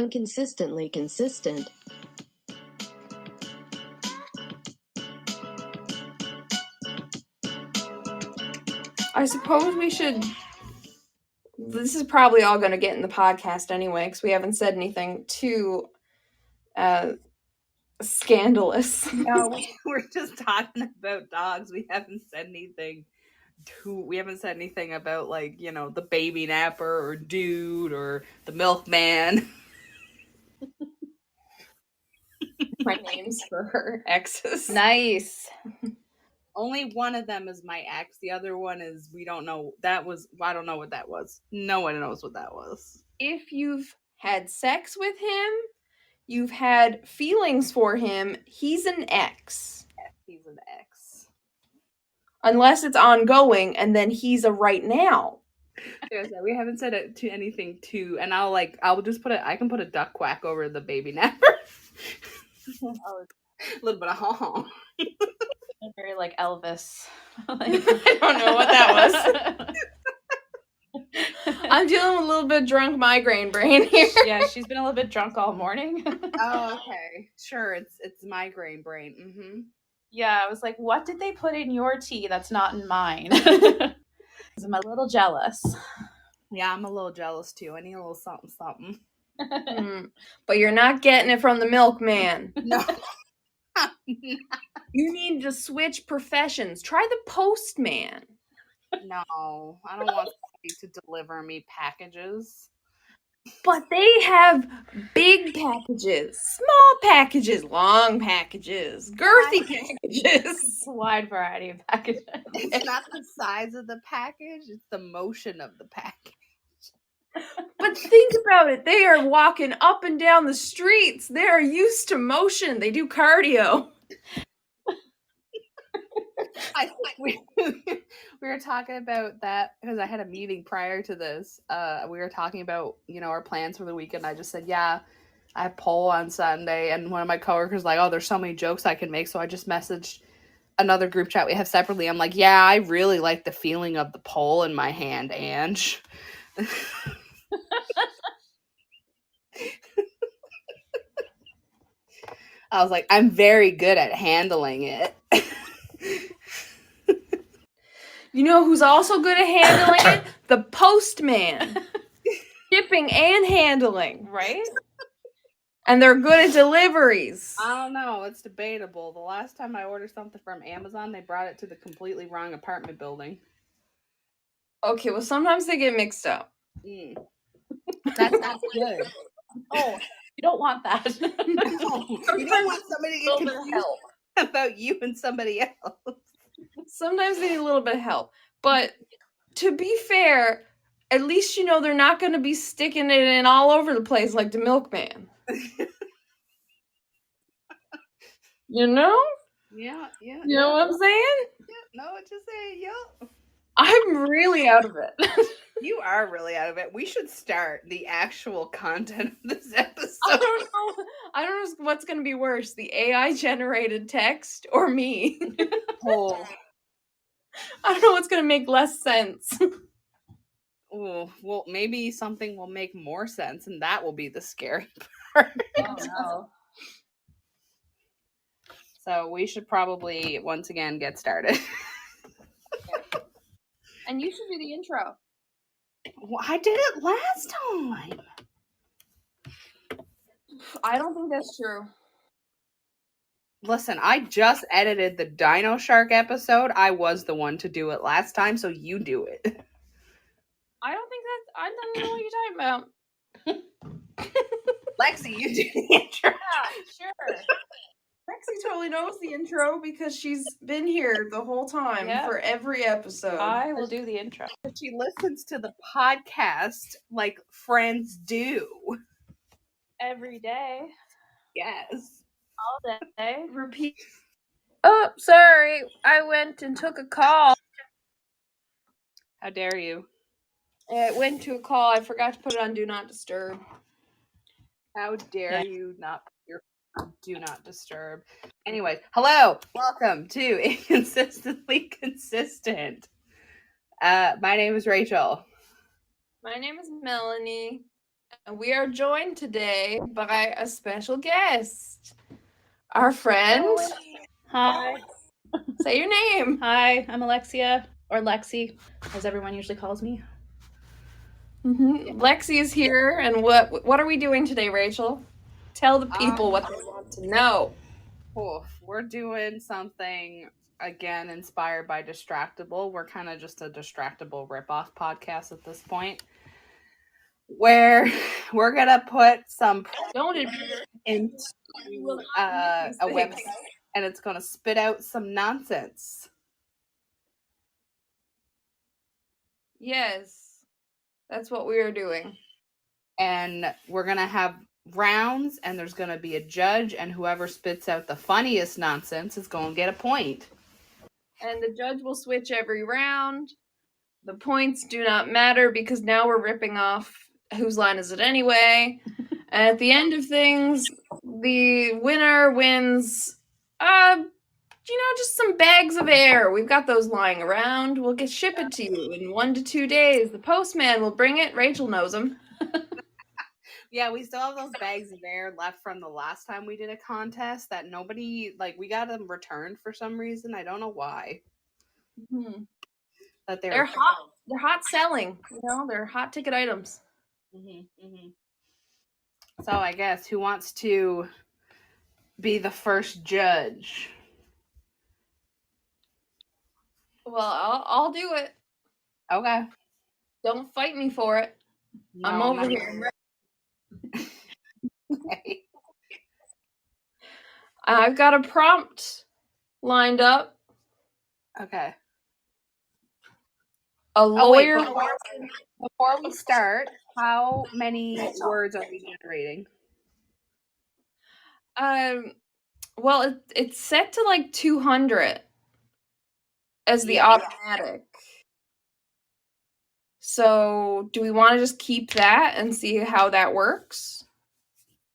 Inconsistently consistent. I suppose we should... This is probably all going to get in the podcast anyway, because we haven't said anything too scandalous. No, we're just talking about dogs. We haven't said anything about, like, you know, the baby napper or dude or the milkman. My names for her exes. Nice. Only one of them is my ex. The other one is, we don't know. I don't know what that was. No one knows what that was. If you've had sex with him, you've had feelings for him, he's an ex. He's an ex. Unless it's ongoing, and then he's a right now. We haven't said it to anything too, and I'll just I can put a duck quack over the baby napper. A little bit of honk. Very like Elvis. I don't know what that was. I'm dealing with a little bit of drunk migraine brain here. Yeah, she's been a little bit drunk all morning. Oh, okay. Sure, it's migraine brain. Mm-hmm. Yeah, I was like, what did they put in your tea that's not in mine? I'm a little jealous. Yeah, I'm a little jealous too. I need a little something, something. But you're not getting it from the milkman. No. You need to switch professions. Try the postman. No, I don't want somebody to deliver me packages. But they have big packages, small packages, long packages, girthy packages. A wide variety of packages. It's not the size of the package, it's the motion of the package. But think about it. They are walking up and down the streets. They are used to motion. They do cardio. We were talking about that because I had a meeting prior to this. We were talking about, you know, our plans for the weekend. I just said, yeah, I have pole on Sunday, and one of my coworkers was like, oh, there's so many jokes I can make. So I just messaged another group chat we have separately. I'm like, yeah, I really like the feeling of the pole in my hand, Ange. I was like, I'm very good at handling it. You know who's also good at handling it? The postman. Shipping and handling. Right? And they're good at deliveries. I don't know. It's debatable. The last time I ordered something from Amazon, they brought it to the completely wrong apartment building. Okay, well, sometimes they get mixed up. That's not good. Oh, you don't want that. No, you don't want somebody to get confused about you and somebody else. Sometimes they need a little bit of help. But to be fair, at least you know they're not going to be sticking it in all over the place like the milkman. You know? Yeah. You know what I'm saying? Yeah, know what you're saying, yeah. I'm really out of it. You are really out of it. We should start the actual content of this episode. I don't know what's going to be worse, the AI-generated text or me. Oh. I don't know what's going to make less sense. Oh, well, maybe something will make more sense, and that will be the scary part. Oh, no. So we should probably, once again, get started. And you should do the intro. Well, I did it last time. I don't think that's true. Listen, I just edited the Dino Shark episode. I was the one to do it last time, so you do it. I don't know what you're talking about. Lexi, you do the intro. Yeah, sure. Lexi totally knows the intro because she's been here the whole time for every episode. I will do the intro. She listens to the podcast like friends do. Every day. Yes. All day. Repeat. Oh, sorry. I went and took a call. How dare you? I went to a call. I forgot to put it on Do Not Disturb. How dare you not put your Do Not Disturb. Anyways, hello. Welcome to Inconsistently Consistent. My name is Rachel. My name is Melanie. And we are joined today by a special guest. Our friend. Hi. Say your name. Hi, I'm Alexia, or Lexi, as everyone usually calls me. Lexi is here, and what are we doing today, Rachel? Tell the people what they want to know. We're doing something, again, inspired by Distractable. We're kind of just a Distractable ripoff podcast at this point, where we're going to put some into a website, and it's going to spit out some nonsense. Yes, that's what we are doing. And we're going to have rounds, and there's going to be a judge, and whoever spits out the funniest nonsense is going to get a point. And the judge will switch every round. The points do not matter because now we're ripping off Whose Line Is It Anyway? And at the end of things, the winner wins, just some bags of air. We've got those lying around. We'll ship it to you in 1 to 2 days. The postman will bring it. Rachel knows them. Yeah, we still have those bags of air left from the last time we did a contest that nobody, we got them returned for some reason. I don't know why. That They're hot. They're hot selling. They're hot ticket items. So I guess who wants to be the first judge? Well, I'll do it. Okay. Don't fight me for it. No, I'm over here. Okay. I've got a prompt lined up. Okay. A lawyer. Before we start, how many words are we generating? Well, it's set to 200 as the automatic. So, do we want to just keep that and see how that works?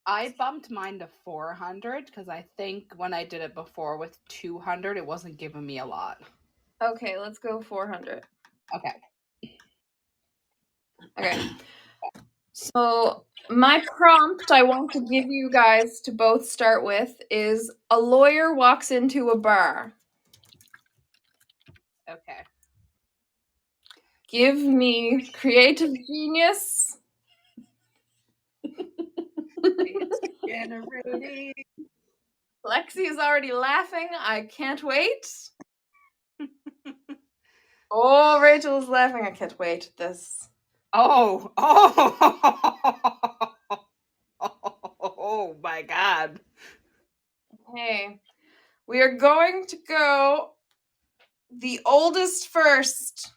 I bumped mine to 400 because I think when I did it before with 200, it wasn't giving me a lot. Okay, let's go 400. Okay. So, my prompt I want to give you guys to both start with is a lawyer walks into a bar. Okay. Give me creative genius. It's generating. Lexi is already laughing. I can't wait. Oh, Rachel is laughing. I can't wait. This. Oh my God. Okay. We are going to go the oldest first.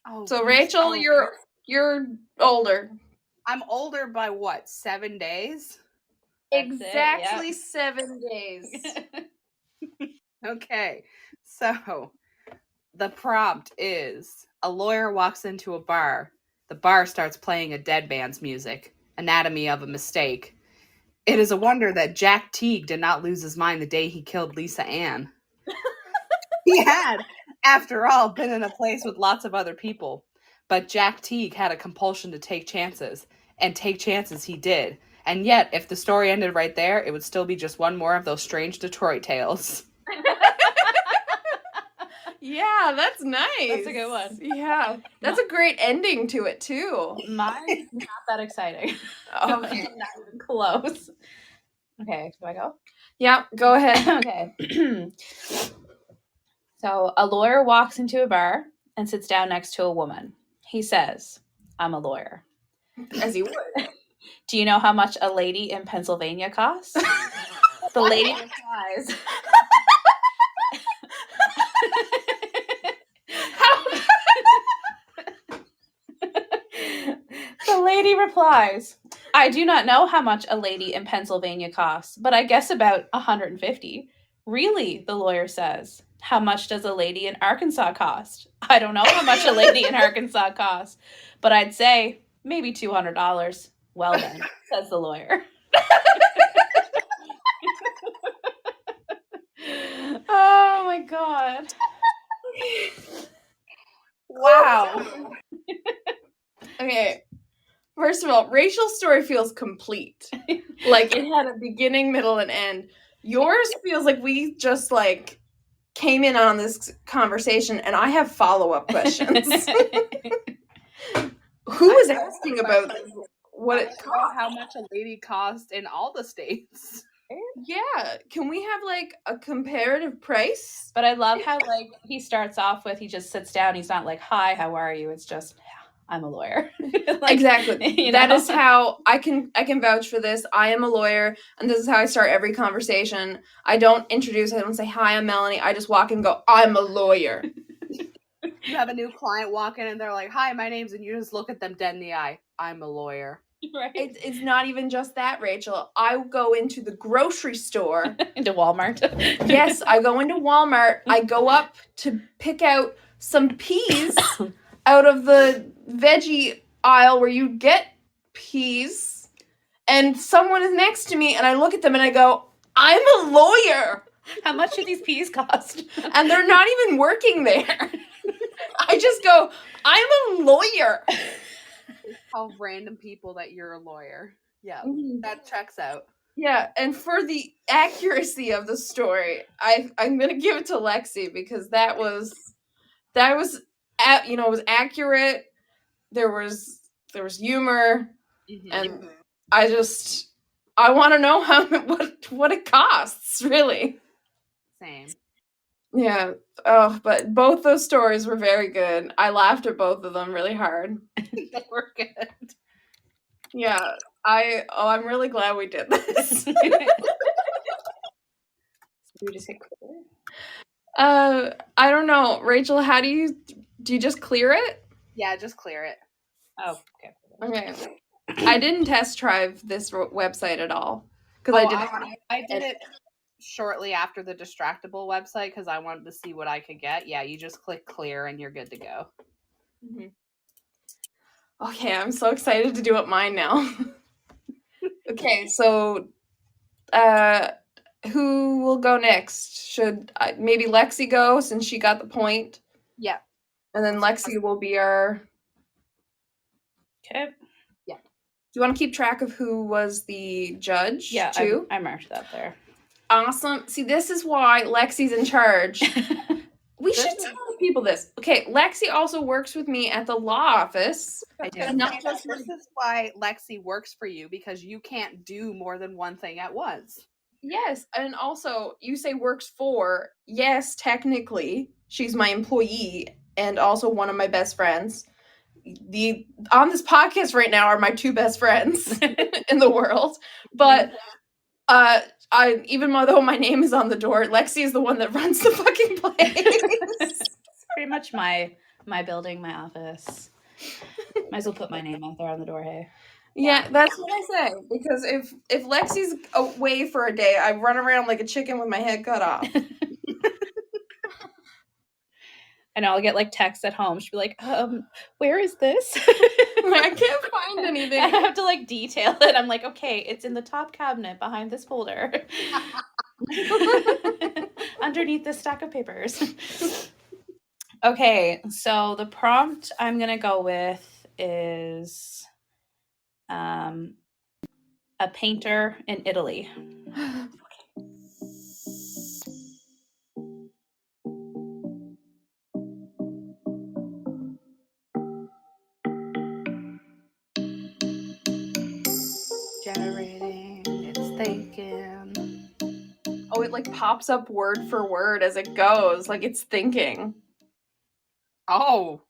Oh, so Rachel, you're older. I'm older by what? 7 days? Exactly 7 days. Okay. So the prompt is a lawyer walks into a bar. The bar starts playing a dead band's music. Anatomy of a Mistake. It is a wonder that Jack Teague did not lose his mind the day he killed Lisa Ann. He had, after all, been in a place with lots of other people. But Jack Teague had a compulsion to take chances. And take chances he did. And yet, if the story ended right there, it would still be just one more of those strange Detroit tales. Yeah, that's nice. That's a good one. Yeah, that's a great ending to it, too. Mine's not that exciting. Okay. Not even close. Okay, do I go? Yeah, go ahead. Okay. So, a lawyer walks into a bar and sits down next to a woman. He says, "I'm a lawyer." As you would. Do you know how much a lady in Pennsylvania costs? The lady replies. The lady replies, "I do not know how much a lady in Pennsylvania costs, but I guess about 150. Really?" the lawyer says. "How much does a lady in Arkansas cost?" "I don't know how much a lady in Arkansas costs, but I'd say maybe $200. "Well then," says the lawyer. Oh my God. Wow. Okay, First of all, Rachel's story feels complete. Like it had a beginning, middle, and end. Yours feels like we just like came in on this conversation and I have follow-up questions. Who was asking about what it cost? How much a lady cost in all the states. Yeah, can we have like a comparative price? But I love how like he starts off with he just sits down. He's not like, "Hi, how are you?" It's just, "I'm a lawyer." Like, exactly. you That know? is how I can vouch for this. I am a lawyer, and this is how I start every conversation. I don't introduce. I don't say, "Hi, I'm Melanie." I just walk in and go, "I'm a lawyer." You have a new client walk in and they're like, "Hi, my name's," and you just look at them dead in the eye. "I'm a lawyer." Right? It's not even just that, Rachel. I go into the grocery store. Into Walmart. Yes, I go into Walmart. I go up to pick out some peas out of the veggie aisle where you get peas, and someone is next to me, and I look at them and I go, "I'm a lawyer." How much do these peas cost? And they're not even working there. I just go, "I'm a lawyer." Tell random people that you're a lawyer. Yeah, that checks out. Yeah, and for the accuracy of the story, I'm gonna give it to Lexi because that was it was accurate. There was humor, and I want to know what it costs, really. Same. Yeah. Oh, but both those stories were very good. I laughed at both of them really hard. They were good. Yeah. I'm really glad we did this. We just hit clear. I don't know, Rachel. How do you just clear it? Yeah, just clear it. Oh, okay. Okay. I didn't test drive this website at all because I did it shortly after the Distractable website because I wanted to see what I could get. Yeah, you just click clear and you're good to go. Mm-hmm. Okay, I'm so excited to do it mine now. Okay, so who will go next? Should maybe Lexi go since she got the point? Yeah. And then Lexi will be our... Okay. Yeah. Do you want to keep track of who was the judge, Yeah, too? I marked that there. Awesome. See, this is why Lexi's in charge. We should tell people this. Okay, Lexi also works with me at the law office. I do. This is why Lexi works for you, because you can't do more than one thing at once. Yes, and also you say works for. Yes, technically, she's my employee and also one of my best friends. On this podcast right now are my two best friends in the world. But even though my name is on the door, Lexi is the one that runs the fucking place. It's pretty much my building, my office. Might as well put my name out there on the door, hey. Yeah, that's what I say. Because if Lexi's away for a day, I run around like a chicken with my head cut off. I know, I'll get like texts at home. She'll be like, where is this? I can't find anything. I have to like detail it. I'm like, okay, it's in the top cabinet behind this folder. Underneath this stack of papers. Okay, so the prompt I'm gonna go with is a painter in Italy. Generating, it's thinking. Oh, it like pops up word for word as it goes, like it's thinking. Oh.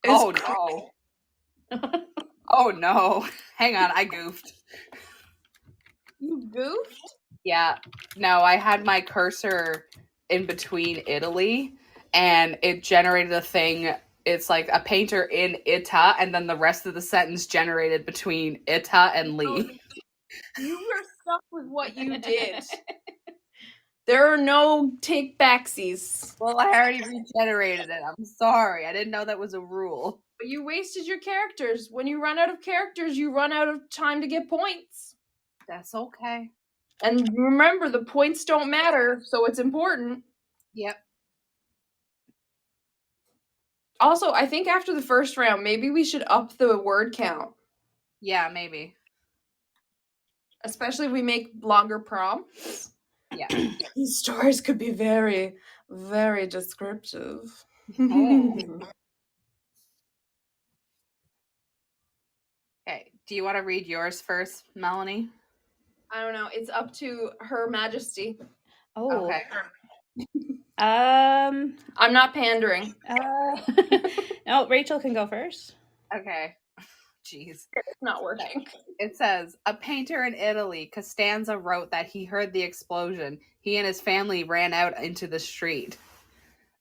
Oh no. Oh no. Hang on, I goofed. You goofed? Yeah. No, I had my cursor in between Italy and it generated a thing. It's like a painter in Ita, and then the rest of the sentence generated between Ita and Lee. You were stuck with what you did. There are no take backsies. Well, I already regenerated it. I'm sorry. I didn't know that was a rule. But you wasted your characters. When you run out of characters, you run out of time to get points. That's okay. And remember, the points don't matter, so it's important. Yep. Also, I think after the first round, maybe we should up the word count. Yeah, maybe. Especially if we make longer prompts. Yeah. These stories could be very, very descriptive. Oh. Okay. Do you want to read yours first, Melanie? I don't know. It's up to Her Majesty. Oh. Okay. I'm not pandering. No, Rachel can go first. Okay. Jeez. It's not working. It says, a painter in Italy, Costanza, wrote that he heard the explosion. He and his family ran out into the street.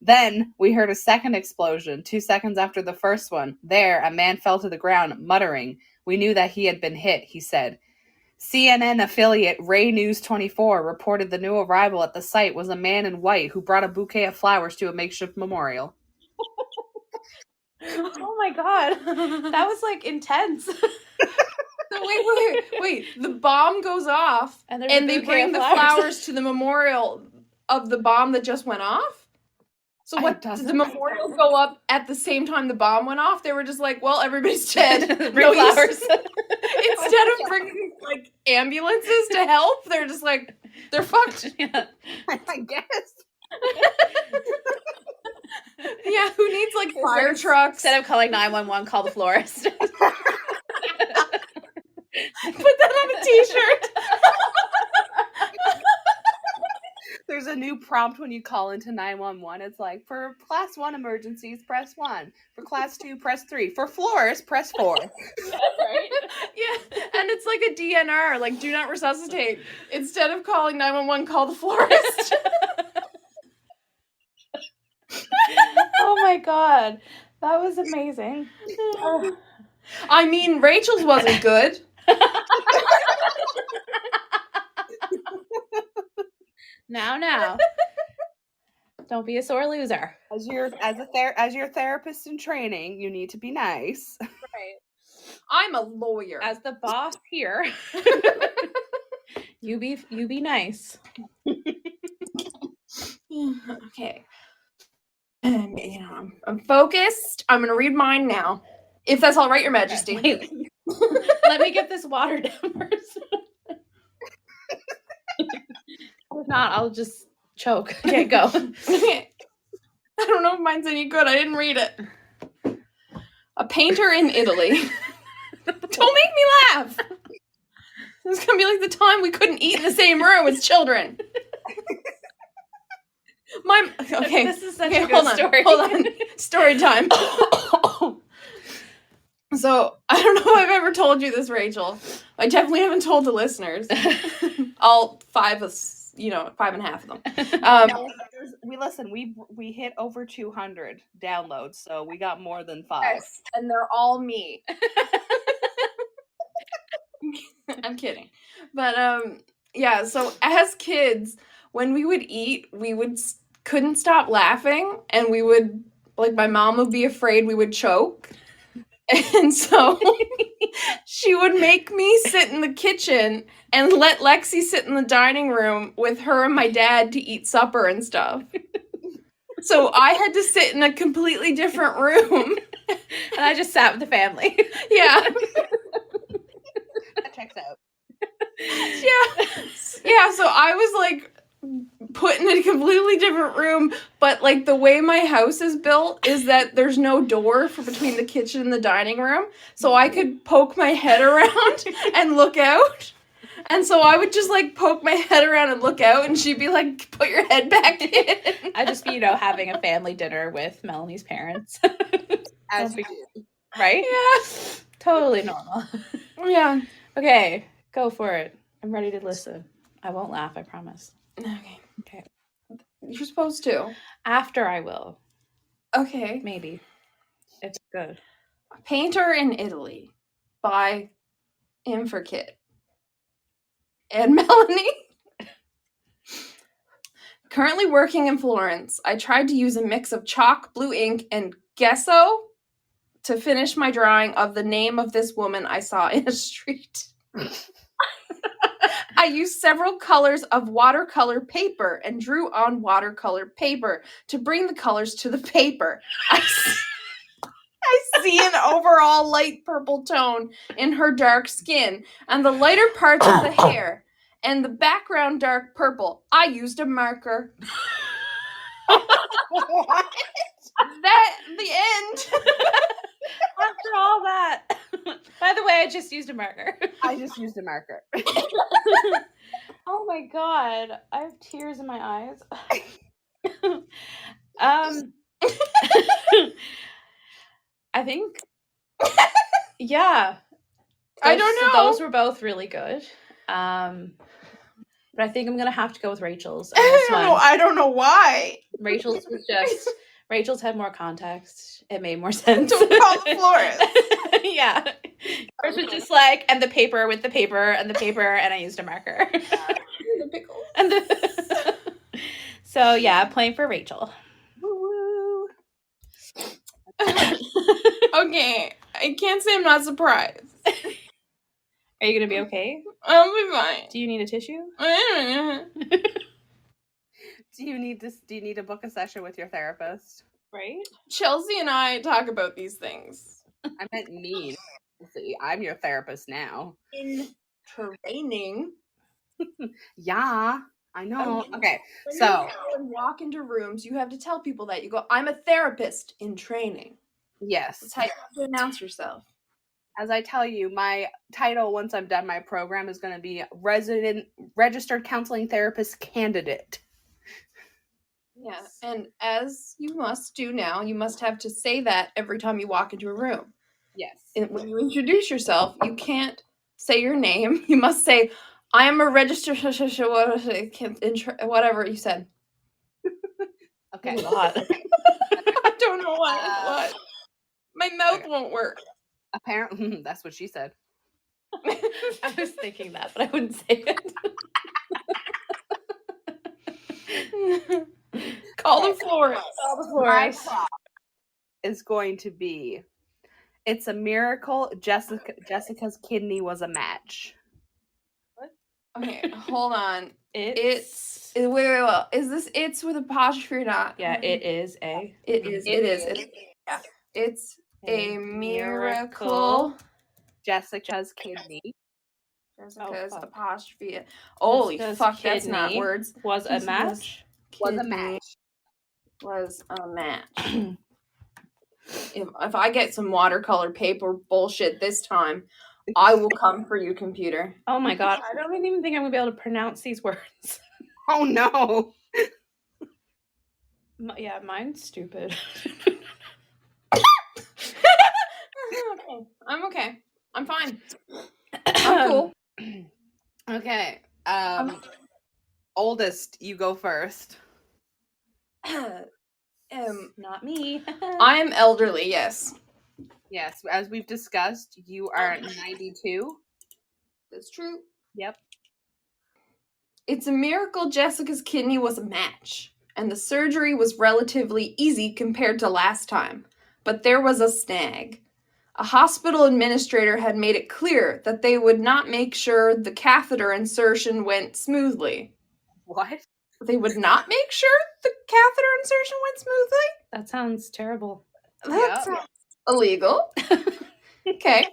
Then we heard a second explosion, 2 seconds after the first one. There, a man fell to the ground, muttering. We knew that he had been hit, he said. CNN affiliate Ray News 24 reported the new arrival at the site was a man in white who brought a bouquet of flowers to a makeshift memorial. Oh my god. That was like intense. So wait. The bomb goes off, And there's and a they bouquet bring of the flowers. flowers to the memorial of the bomb that just went off? So It what, doesn't did the make memorial go up at the same time the bomb went off? They were just like, well, everybody's dead. Bring use- flowers. Instead of bringing, like, ambulances to help, they're just like, they're fucked. Yeah. I guess. Yeah, who needs, like, fire trucks? Instead of calling 911, call the florist. Put that on a t-shirt. There's a new prompt when you call into 911. It's like, for class 1 emergencies, press 1. For class 2, press 3. For florists, press 4. Right? Yeah, and it's like a DNR, like, do not resuscitate. Instead of calling 911, call the florist. Oh my god. That was amazing. I mean, Rachel's wasn't good. Now. Don't be a sore loser. As your therapist in training, you need to be nice. Right. I'm a lawyer. As the boss here, you be nice. Okay. And, I'm focused. I'm going to read mine now. If that's all right, Your Majesty. Wait. Let me get this water down first. If not, I'll just choke. Okay, go. Okay. I don't know if mine's any good. I didn't read it. A painter in Italy. Don't make me laugh. This is going to be like the time we couldn't eat in the same room as children. Okay. This is such Okay, a good story. Hold on. Story time. So, I don't know if I've ever told you this, Rachel. I definitely haven't told the listeners. All 5 and a half of them. We hit over 200 downloads, so we got more than 5. Yes, and they're all me. I'm kidding. But yeah, so as kids, when we would eat, we couldn't stop laughing, and we would, like, my mom would be afraid we would choke. And so she would make me sit in the kitchen and let Lexi sit in the dining room with her and my dad to eat supper and stuff. So I had to sit in a completely different room. And I just sat with the family. Yeah. That checks out. Yeah, so I was like put in a completely different room, but like the way my house is built is that there's no door between the kitchen and the dining room, so I could poke my head around and look out. And so I would just like poke my head around and look out, and she'd be like, put your head back in. I just be, having a family dinner with Melanie's parents. As we do. Right? Yeah. Totally normal. Yeah. Okay, go for it. I'm ready to listen. I won't laugh, I promise. Okay. You're supposed to. After I will. Okay. Maybe. It's good. A Painter in Italy by Inferkit. And Melanie. Currently working in Florence, I tried to use a mix of chalk, blue ink, and gesso to finish my drawing of the name of this woman I saw in a street. I used several colors of watercolor paper and drew on watercolor paper to bring the colors to the paper. I see an overall light purple tone in her dark skin and the lighter parts of the hair and the background dark purple. I used a marker. What? The end. After all that. By the way, I just used a marker. I just used a marker. Oh my god. I have tears in my eyes. I think yeah. I don't know. Those were both really good. But I think I'm gonna have to go with Rachel's on this one. I don't know why. Rachel's had more context. It made more sense. Don't call the florist. Yeah. Yours was just like, and the paper with the paper and the paper, and I used a marker. The pickles. And so yeah, playing for Rachel. Woo-woo. Okay, I can't say I'm not surprised. Are you gonna be okay? I'll be fine. Do you need a tissue? Do you need to book a session with your therapist? Right? Chelsea and I talk about these things. I meant me. See, I'm your therapist now. In training. Yeah, I know. Okay, When so you go and walk into rooms, you have to tell people that. You go, I'm a therapist in training. yes, That's how you have to announce yourself. as I tell you, my title once I'm done my program is going to be registered counseling therapist candidate. Yeah, and as you must do now, you must have to say that every time you walk into a room. Yes. And when you introduce yourself, you can't say your name. You must say, I am a registered whatever you said. Okay. A lot. I don't know what. My mouth won't work. Apparently, that's what she said. I was thinking that, but I wouldn't say it. Call the florist. My prop is going to be, it's a miracle Jessica's kidney was a match. Okay, hold on. It's Wait. Is this it's with apostrophe or not? yeah, it is a. It is. Yeah. It's a miracle. Jessica's kidney Jessica's fuck. apostrophe. Holy Jessica's fuck, that's not kidney words. Was a match. was a Kidney match. Was a match. If I get some watercolor paper bullshit this time, I will come for you, computer. Oh my god, I don't even think I'm gonna be able to pronounce these words. Oh no. Yeah, mine's stupid. Okay. I'm okay. I'm fine. I'm cool. Okay. Oldest, you go first. Not me. I am elderly, yes. Yes, as we've discussed, you are 92. That's true. Yep. It's a miracle Jessica's kidney was a match, and the surgery was relatively easy compared to last time. But there was a snag. A hospital administrator had made it clear that they would not make sure the catheter insertion went smoothly. What? They would not make sure the catheter insertion went smoothly? That sounds terrible. That sounds illegal. Okay.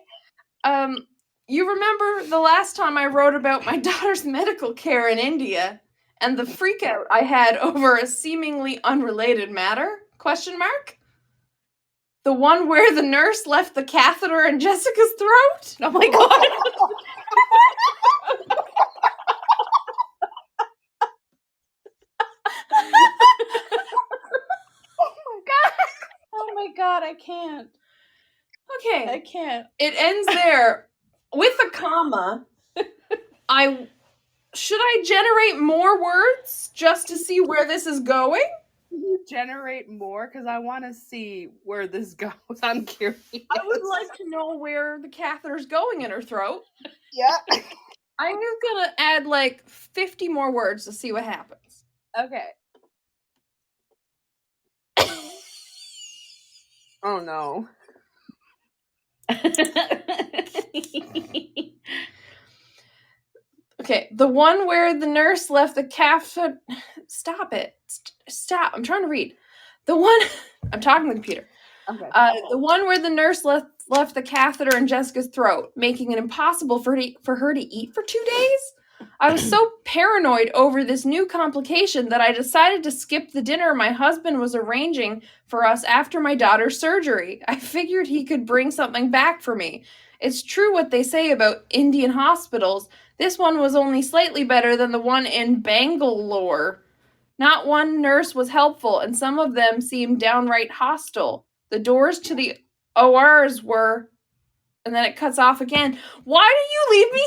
You remember the last time I wrote about my daughter's medical care in India and the freak out I had over a seemingly unrelated matter? Question mark? The one where the nurse left the catheter in Jessica's throat? Oh my god. Oh my god, I can't. Okay. I can't. It ends there with a comma. Should I generate more words just to see where this is going? Can you generate more? Because I want to see where this goes. I'm curious. I would like to know where the catheter's going in her throat. Yeah. I'm just gonna add like 50 more words to see what happens. Okay. Oh no. Okay, the one where the nurse left the catheter. Stop it. Stop. I'm trying to read. The one. I'm talking to the computer. Okay. The one where the nurse left the catheter in Jessica's throat, making it impossible for her to eat for 2 days. I was so paranoid over this new complication that I decided to skip the dinner my husband was arranging for us after my daughter's surgery. I figured he could bring something back for me. It's true what they say about Indian hospitals. This one was only slightly better than the one in Bangalore. Not one nurse was helpful, and some of them seemed downright hostile. The doors to the ORs were... And then it cuts off again. Why do you leave me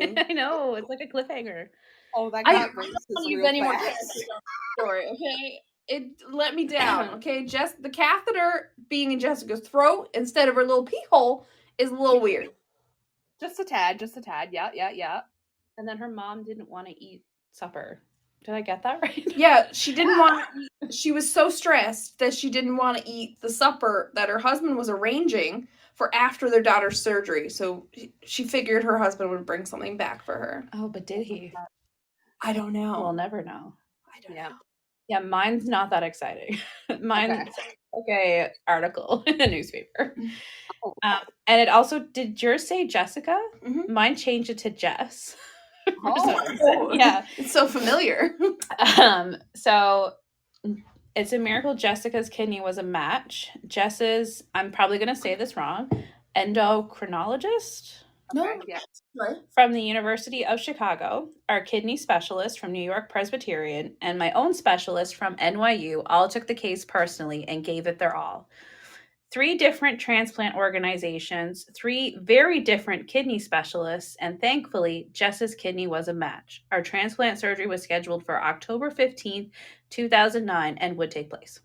hanging? I know, it's like a cliffhanger. Oh, that I got don't racist want to use real any more fast. characters on the story, okay? It let me down, okay? Just the catheter being in Jessica's throat instead of her little pee hole is a little weird. Just a tad. Yeah. And then her mom didn't want to eat supper. Did I get that right? Yeah, she didn't want to eat. She was so stressed that she didn't want to eat the supper that her husband was arranging for after their daughter's surgery. So she figured her husband would bring something back for her. Oh, but did he? I don't know. We'll never know. I don't Yeah. know. Yeah, mine's not that exciting. Mine's okay article in a newspaper. Oh. And it also, did yours say Jessica? Mhm. Mine changed it to Jess. Oh. Yeah. It's so familiar. So it's a miracle Jessica's kidney was a match. Jess's, I'm probably going to say this wrong, endocrinologist No. Yeah. Right. from the University of Chicago, our kidney specialist from New York Presbyterian, and my own specialist from NYU all took the case personally and gave it their all. 3 different transplant organizations, 3 very different kidney specialists, and thankfully, Jess's kidney was a match. Our transplant surgery was scheduled for October 15th, 2009, and would take place.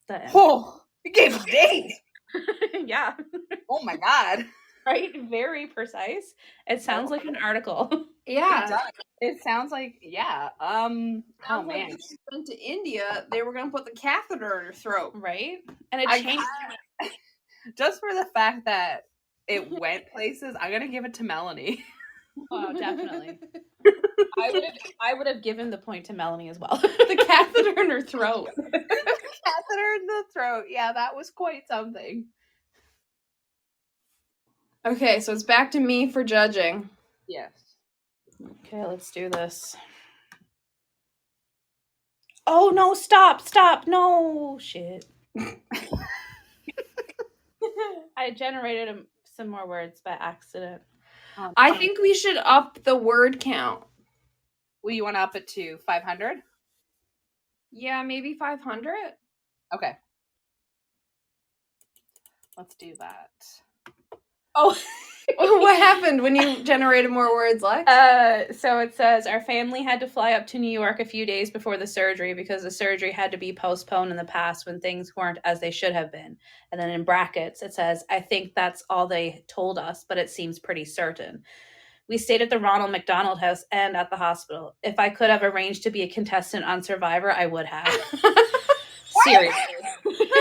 The end. Oh, you gave a date. Yeah. Oh my God. Right? Very precise. It sounds like an article. Yeah. It sounds like, yeah. Oh man. When she went to India, they were going to put the catheter in her throat. Right? And it I changed. Just for the fact that it went places, I'm gonna give it to Melanie. Oh, definitely. I would have given the point to Melanie as well. The catheter in her throat. Catheter in the throat. Yeah, that was quite something. Okay, so it's back to me for judging. Yes. Okay, let's do this. Oh no, stop, no shit. I generated some more words by accident. I think we should up the word count. Well, you want to up it to 500? Yeah, maybe 500? Okay. Let's do that. Oh. What happened when you generated more words, Lex? So it says our family had to fly up to New York a few days before the surgery because the surgery had to be postponed in the past when things weren't as they should have been. And then in brackets it says, I think that's all they told us, but it seems pretty certain. We stayed at the Ronald McDonald House and at the hospital. If I could have arranged to be a contestant on Survivor, I would have. Seriously.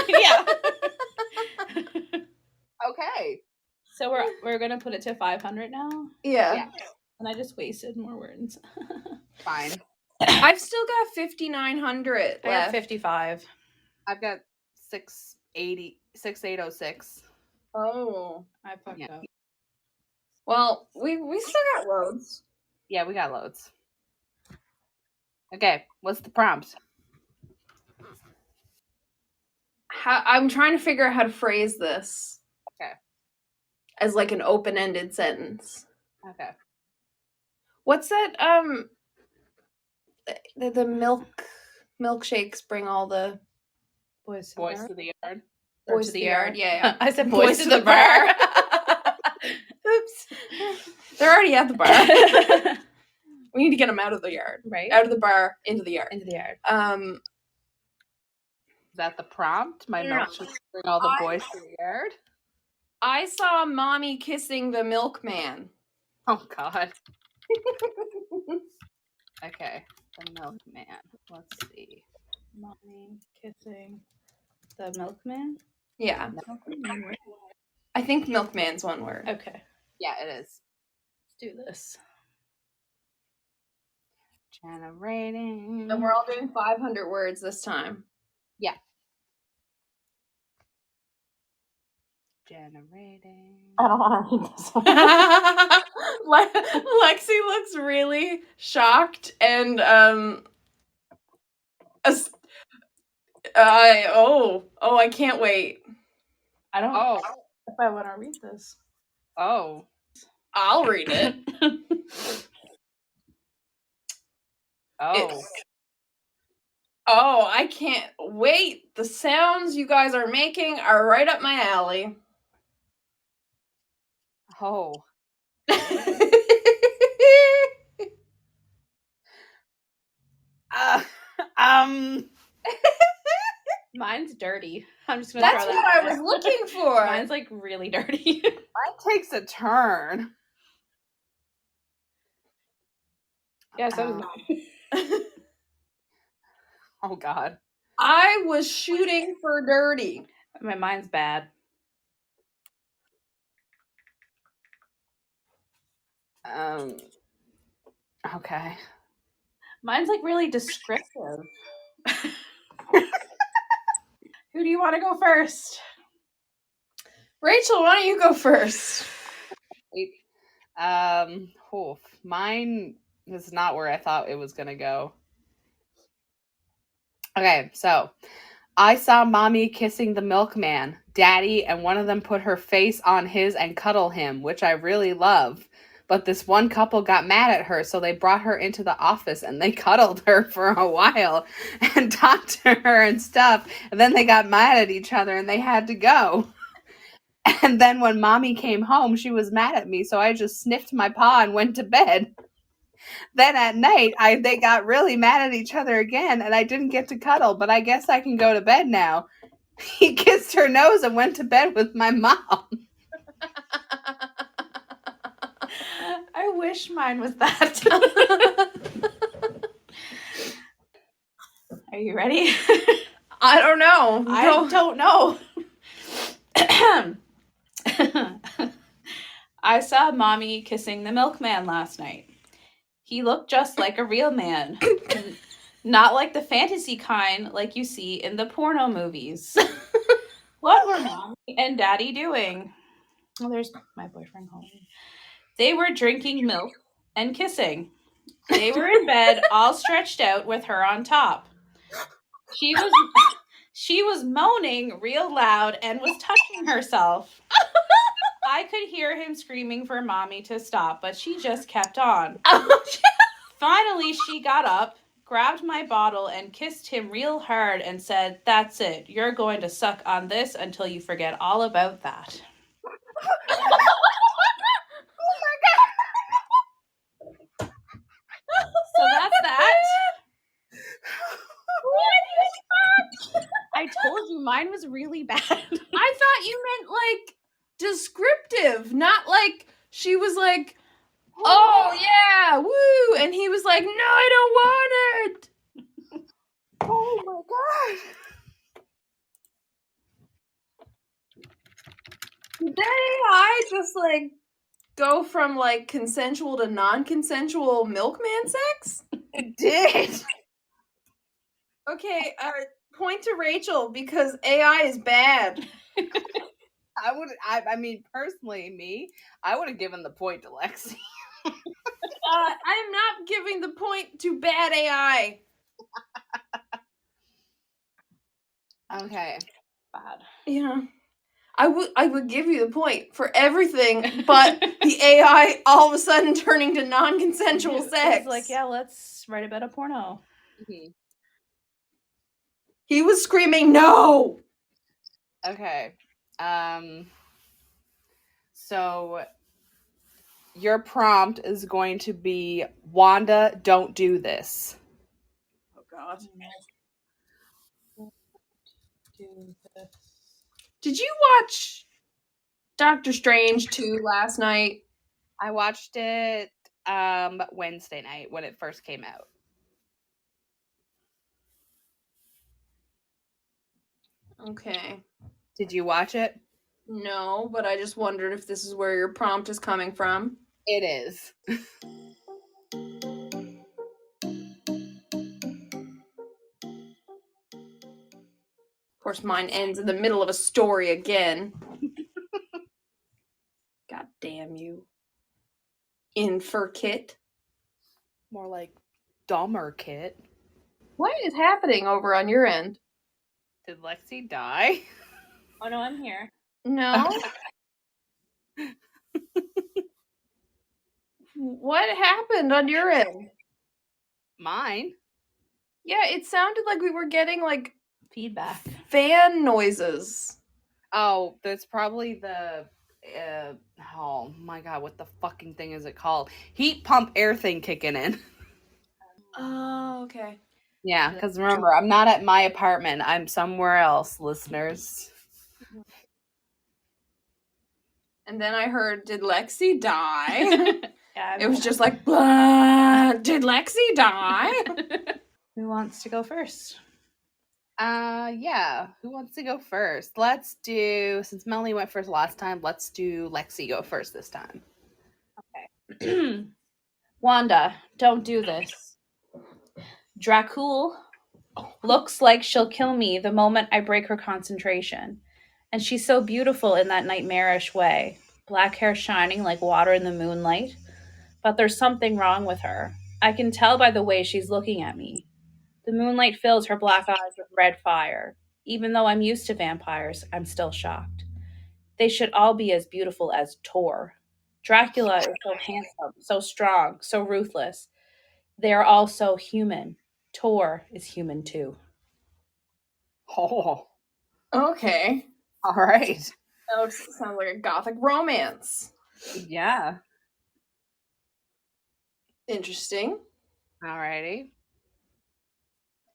Yeah. Okay. So we're gonna put it to 500 now, Yeah. and I just wasted more words. Fine. I've still got 5,900 I got left. 55. I've got 6806. Oh. I fucked up. Well, we still got loads. Yeah, we got loads. Okay, what's the prompt? I'm trying to figure out how to phrase this. Okay. As like an open-ended sentence. Okay. What's that? The milkshakes bring all the Boys to Boys the to the yard. boys to the yard. Yeah. I said boys, Boys to to the the bar. Oops. They're already at the bar. We need to get them out of the yard. Right? Out of the bar, into the yard. Into the yard. Is that the prompt? My No. milkshake bring all the boys to the yard? I saw mommy kissing the milkman. Oh God. Okay. The milkman. Let's see. Mommy kissing the milkman. Yeah. Milkman. I think milkman's one word. Okay. Yeah, it is. Let's do this. Generating. And we're all doing 500 words this time. Yeah. Generating. I don't want to read this one. Lexi looks really shocked and I can't wait. I don't know if I want to read this. Oh. I'll read it. Oh. Oh, I can't wait. The sounds you guys are making are right up my alley. Oh. Mine's dirty. I'm just gonna That's throw what that I was looking for. Mine's like really dirty. Mine takes a turn. Yeah, so does mine. Oh God. I was shooting for dirty. Mine's bad. Okay. Mine's like really descriptive. Who do you want to go first? Rachel, why don't you go first? Mine is not where I thought it was gonna go. Okay, so I saw mommy kissing the milkman, daddy, and one of them put her face on his and cuddle him, which I really love. But this one couple got mad at her, so they brought her into the office and they cuddled her for a while and talked to her and stuff. And then they got mad at each other and they had to go. And then when mommy came home, she was mad at me, so I just sniffed my paw and went to bed. Then at night, they got really mad at each other again, and I didn't get to cuddle, but I guess I can go to bed now. He kissed her nose and went to bed with my mom. I wish mine was that. Are you ready? I don't know. I don't know. I saw mommy kissing the milkman last night. He looked just like a real man. Not like the fantasy kind like you see in the porno movies. What were mommy and daddy doing? Oh, there's my boyfriend calling me. They were drinking milk and kissing. They were in bed all stretched out with her on top. She was moaning real loud and was touching herself. I could hear him screaming for mommy to stop, but she just kept on. Finally, she got up, grabbed my bottle, and kissed him real hard and said, "That's it. You're going to suck on this until you forget all about that." So that's that. I told you mine was really bad. I thought you meant like descriptive, not like she was like, "Oh yeah, woo," and he was like, "No, I don't want it." Oh my God. Did I just like go from like consensual to non-consensual milkman sex? It did. Okay, point to Rachel because AI is bad. I mean, personally, I would have given the point to Lexi. I'm not giving the point to bad AI. Okay. Bad. Yeah. I would give you the point for everything but the AI all of a sudden turning to non-consensual sex. It's like, yeah, let's write about a porno. Mm-hmm. He was screaming, "No!" Okay. So your prompt is going to be, Wanda, don't do this. Oh God. Do this. Did you watch Doctor Strange 2 last night? I watched it Wednesday night when it first came out. Okay. Did you watch it? No, but I just wondered if this is where your prompt is coming from. It is. Of course, mine ends in the middle of a story again. Damn you. Inferkit. More like dumber kit. What is happening over on your end? Did Lexi die? Oh no, I'm here. No. What happened on your end? Mine? Yeah, it sounded like we were getting like Feedback. fan noises. Oh, that's probably the oh my god, what the fucking thing is it called? Heat pump air thing kicking in. Oh, okay. Yeah, because remember, I'm not at my apartment. I'm somewhere else, listeners. And then I heard, did Lexi die? Yeah, It was just like, blah, did Lexi die? Who wants to go first? Yeah. Who wants to go first? Let's do, since Melanie went first last time, let's do Lexi go first this time. Wanda, don't do this. Dracul looks like she'll kill me the moment I break her concentration. And she's so beautiful in that nightmarish way. Black hair shining like water in the moonlight. But there's something wrong with her. I can tell by the way she's looking at me. The moonlight fills her black eyes with red fire. Even though I'm used to vampires, I'm still shocked. They should all be as beautiful as Tor. Dracula is so handsome, so strong, so ruthless. They are all so human. Tor is human too. Oh, Okay. all right. That sounds like a gothic romance. Yeah. Interesting. Alrighty.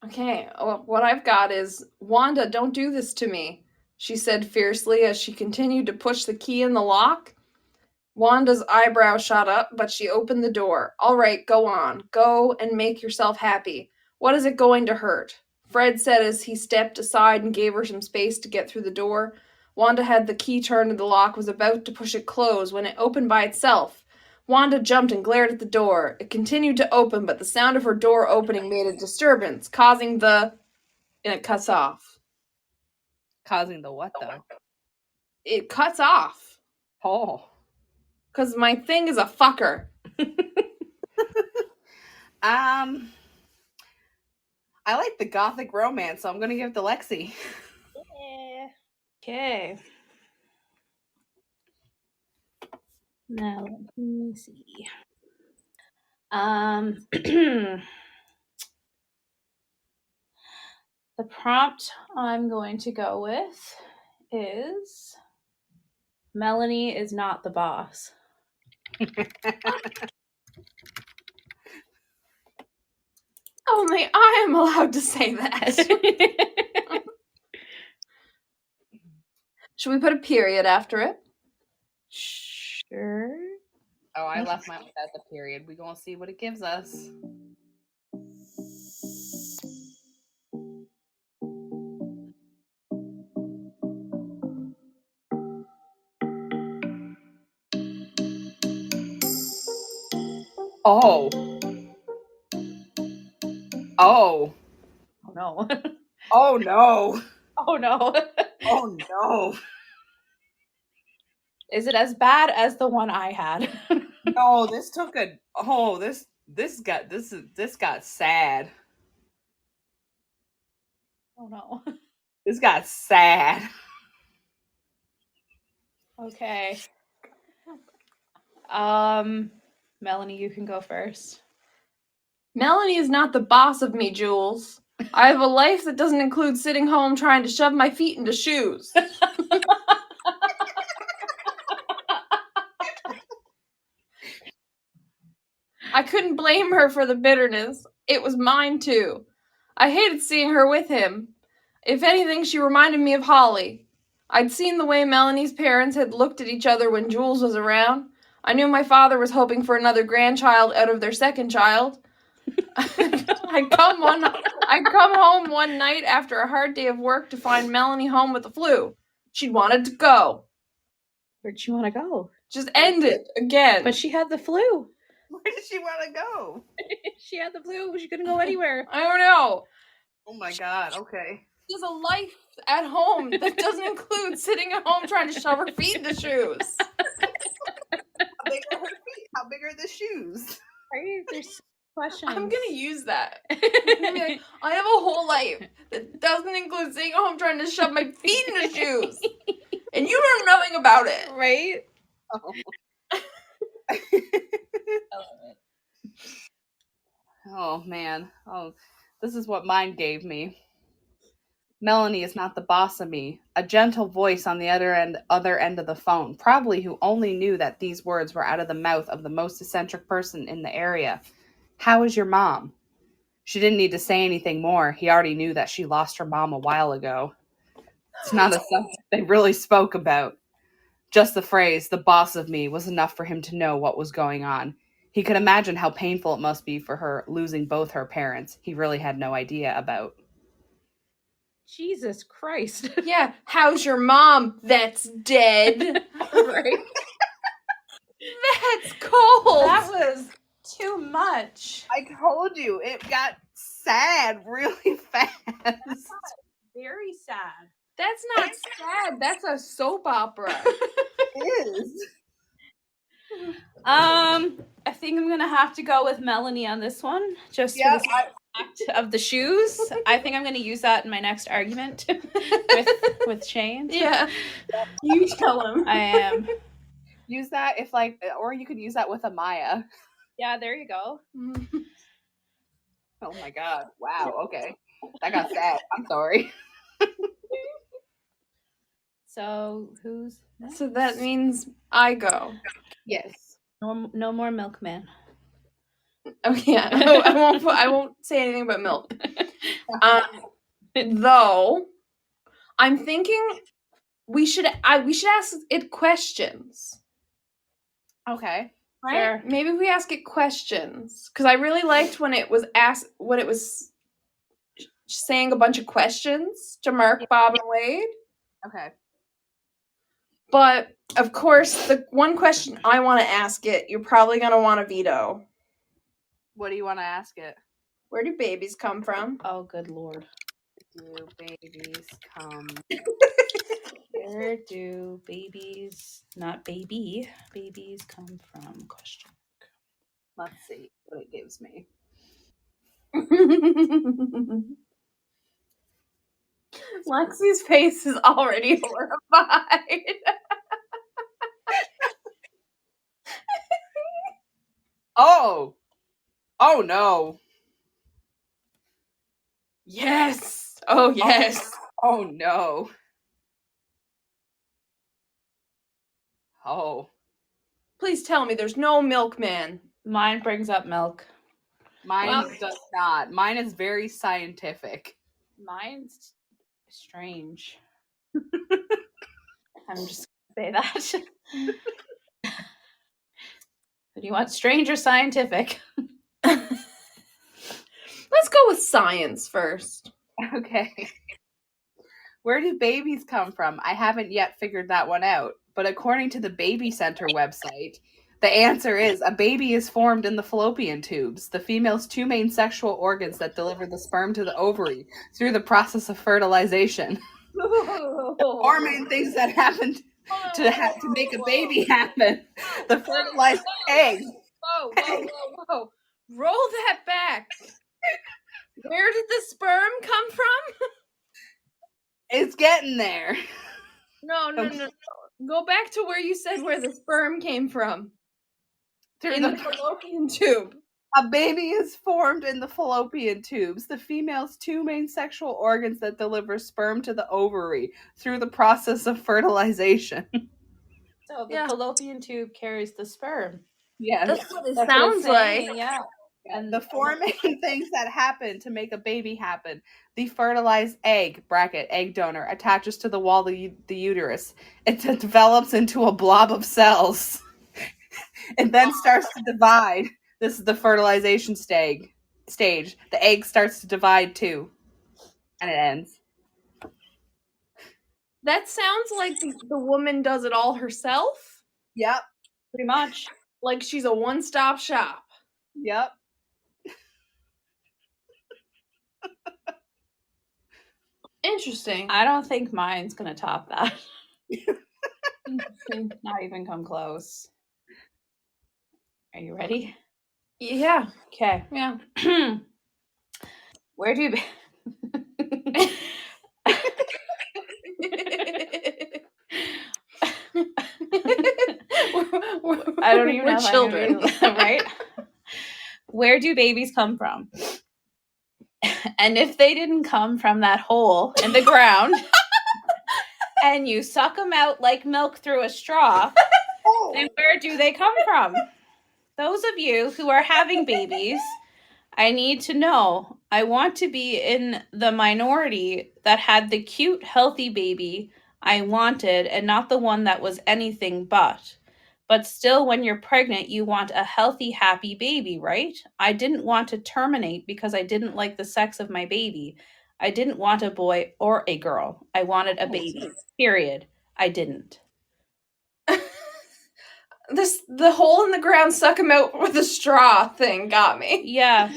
Okay, what I've got is, Wanda, don't do this to me, she said fiercely as she continued to push the key in the lock. Wanda's eyebrow shot up, but she opened the door. All right, go on. Go and make yourself happy. What is it going to hurt? Fred said as he stepped aside and gave her some space to get through the door. Wanda had the key turned in the lock, was about to push it closed when it opened by itself. Wanda jumped and glared at the door. It continued to open, but the sound of her door opening made a disturbance, causing the... And it cuts off. Causing the what, though? It cuts off. Oh. Because my thing is a fucker. I like the gothic romance, so I'm gonna give it to Lexi. Yeah. Okay. Now let me see. The prompt I'm going to go with is Melanie is not the boss. Only I am allowed to say that. Should we put a period after it? Sure. Oh, I left mine without the period. We gonna see what it gives us. Oh. Oh. Oh no. Oh no. Oh no. Oh no. Is it as bad as the one I had? No, this took a this got sad. Oh no. This got sad. Okay. Melanie, you can go first. Melanie is not the boss of me, Jules. I have a life that doesn't include sitting home trying to shove my feet into shoes. I couldn't blame her for the bitterness. It was mine too. I hated seeing her with him. If anything, she reminded me of Holly. I'd seen the way Melanie's parents had looked at each other when Jules was around. I knew my father was hoping for another grandchild out of their second child. I'd come home one night after a hard day of work to find Melanie home with the flu. She'd wanted to go. Where'd she want to go? Just end it again. But she had the flu. Where did she want to go? She had the flu. She couldn't go anywhere. I don't know. Oh my god, okay. She has a life at home that doesn't include sitting at home trying to shove her feet into shoes. are the shoes? Right? There's questions. I'm gonna use that. I'm gonna be like, I have a whole life that doesn't include staying home trying to shove my feet in the shoes, and you know nothing about it. Right? Oh. I love it. Oh man. Oh, this is what mine gave me. Melanie is not the boss of me. A gentle voice on the other end of the phone, probably who only knew that these words were out of the mouth of the most eccentric person in the area. How is your mom? She didn't need to say anything more. He already knew that she lost her mom a while ago. It's not a subject they really spoke about. Just the phrase, the boss of me, was enough for him to know what was going on. He could imagine how painful it must be for her losing both her parents. He really had no idea about. Jesus Christ. Yeah, how's your mom? That's dead. Right? That's cold. That was too much. I told you, it got sad really fast. Very sad. That's not sad. That's a soap opera. It is. I think I'm gonna have to go with Melanie on this one. Just for the fact of the shoes. I think I'm gonna use that in my next argument with Shane. Yeah. You tell him. I am. Use that if or you could use that with Amaya. Yeah, there you go. Oh my god. Wow, okay. That got sad. I'm sorry. So who's next? So that means I go. Yes. No more milkman. Oh yeah. I won't say anything about milk. Though I'm thinking we should ask it questions. Okay. Right? Sure. Maybe we ask it questions because I really liked when it was asked when it was saying a bunch of questions to Mark, Bob, and Wade. Okay. But of course, the one question I want to ask it, you're probably gonna want to veto. What do you want to ask it? Where do babies come from? Oh, good lord. Do babies come? Where do babies, not babies come from? Question. Let's see what it gives me. Lexi's face is already horrified. Oh no. Yes. Oh yes. Oh no. Oh. Please tell me there's no milkman. Mine brings up milk. Mine does not. Mine is very scientific. Mine's strange. I'm just gonna say that. Do you want strange or scientific? Let's go with science first. Okay. Where do babies come from? I haven't yet figured that one out. But according to the Baby Center website, the answer is a baby is formed in the fallopian tubes, the female's two main sexual organs that deliver the sperm to the ovary through the process of fertilization. The four main things that happen to make a baby happen. The fertilized egg. Whoa. Roll that back. Where did the sperm come from? It's getting there. No. Go back to where you said where the sperm came from. Through In the fallopian tube. A baby is formed in the fallopian tubes, the female's two main sexual organs that deliver sperm to the ovary through the process of fertilization. So the fallopian tube carries the sperm. Yes. That's what it sounds like. Yeah. And the four main things that happen to make a baby happen. The fertilized egg, bracket, egg donor, attaches to the wall of the uterus. It develops into a blob of cells. It then starts to divide. This is the fertilization stage. The egg starts to divide too. And it ends. That sounds like the woman does it all herself. Yep. Pretty much. Like she's a one-stop shop. Yep. Interesting. I don't think mine's gonna top that. Not even come close. Are you ready? Yeah. Okay. Yeah. Where do I don't even know if children. I'm gonna be, right? Where do babies come from? And if they didn't come from that hole in the ground and you suck them out like milk through a straw, then where do they come from? Those of you who are having babies, I need to know. I want to be in the minority that had the cute, healthy baby I wanted and not the one that was anything but. But still, when you're pregnant, you want a healthy, happy baby, right? I didn't want to terminate because I didn't like the sex of my baby. I didn't want a boy or a girl. I wanted a baby. Period. I didn't. The hole in the ground, suck him out with a straw thing got me. Yeah.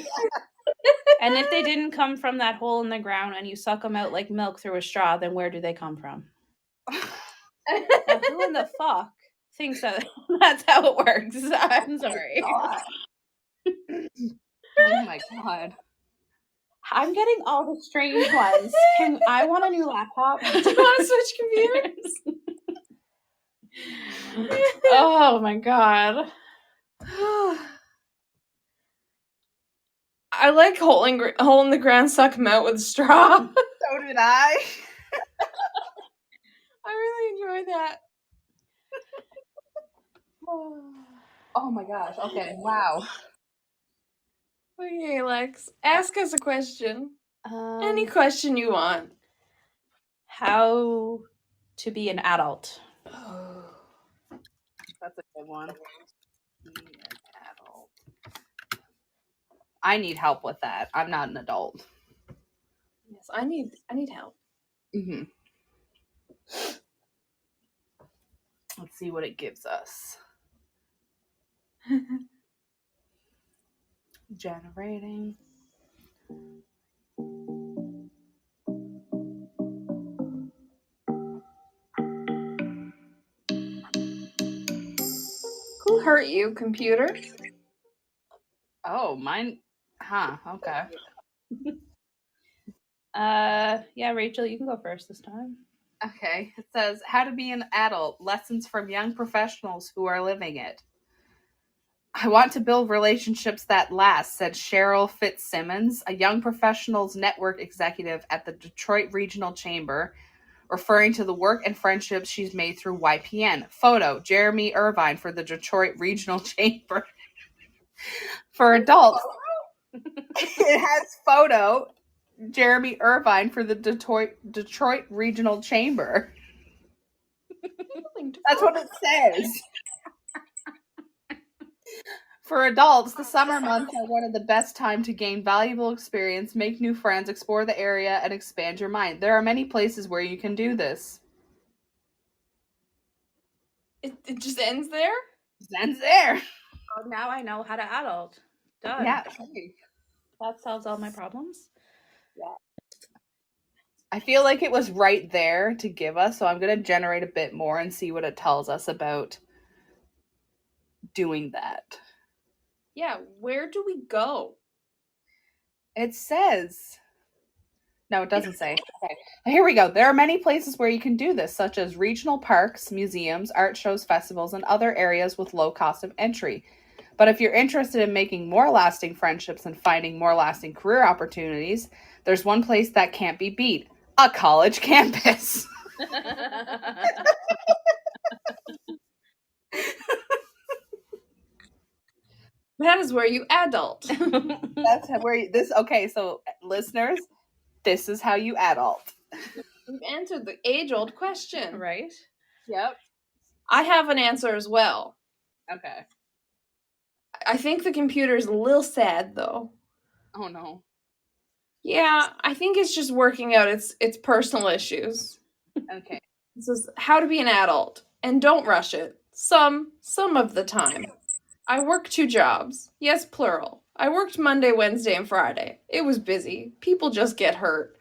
And if they didn't come from that hole in the ground and you suck them out like milk through a straw, then where do they come from? Now, who in the fuck thinks that that's how it works? I'm sorry. Oh my god. I'm getting all the strange ones. I want a new laptop. Do you want to switch computers? Oh my god. I like hole in the ground, suck him out with a straw. So did I. I really enjoy that. Oh my gosh. Okay. Wow. Okay, Lex, ask us a question. Any Um, question you want. how to be an adult. That's a good one. Be an adult. I need help with that. I'm not an adult. Yes, I need help. Mm-hmm. Let's see what it gives us. Generating. Who hurt you, computer? Oh, mine. Huh. Okay. Yeah, Rachel, you can go first this time. Okay. It says how to be an adult. Lessons from young professionals who are living it. I want to build relationships that last, said Cheryl Fitzsimmons, a young professionals network executive at the Detroit Regional Chamber, referring to the work and friendships she's made through YPN. Photo, Jeremy Irvine for the Detroit Regional Chamber. For adults, it has photo, Jeremy Irvine for the Detroit Regional Chamber. That's what it says. For adults, the summer months are one of the best time to gain valuable experience, make new friends, explore the area, and expand your mind. There are many places where you can do this. It just ends there? Zen's there. Oh, now I know how to adult. Done. Yeah. That solves all my problems. I feel like it was right there to give us, so I'm going to generate a bit more and see what it tells us about doing that. Yeah, where do we go? It says... No, it doesn't say. Okay. Here we go. There are many places where you can do this, such as regional parks, museums, art shows, festivals, and other areas with low cost of entry. But if you're interested in making more lasting friendships and finding more lasting career opportunities, there's one place that can't be beat: a college campus. That is where you adult. That's where okay, so listeners, this is how you adult. You've answered the age-old question. Right? Yep. I have an answer as well. Okay. I think the computer's a little sad, though. Oh no. Yeah, I think it's just working out its personal issues. Okay. This is how to be an adult, and don't rush it. Some of the time. I work 2 jobs. Yes, plural. I worked Monday, Wednesday, and Friday. It was busy. People just get hurt.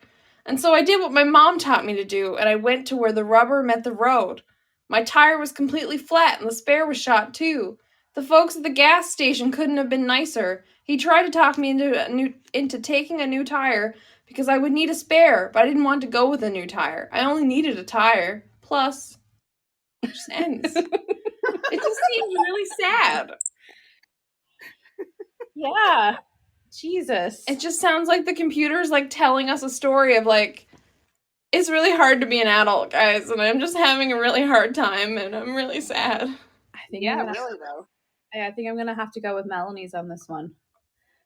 And so I did what my mom taught me to do, and I went to where the rubber met the road. My tire was completely flat, and the spare was shot too. The folks at the gas station couldn't have been nicer. He tried to talk me into taking a new tire because I would need a spare, but I didn't want to go with a new tire. I only needed a tire. Plus, it just ends. It just seems really sad. Yeah. Jesus. It just sounds like the computer's like telling us a story of like, it's really hard to be an adult, guys, and I'm just having a really hard time, and I'm really sad. I think Yeah, I'm gonna, really though. I think I'm gonna have to go with Melanie's on this one.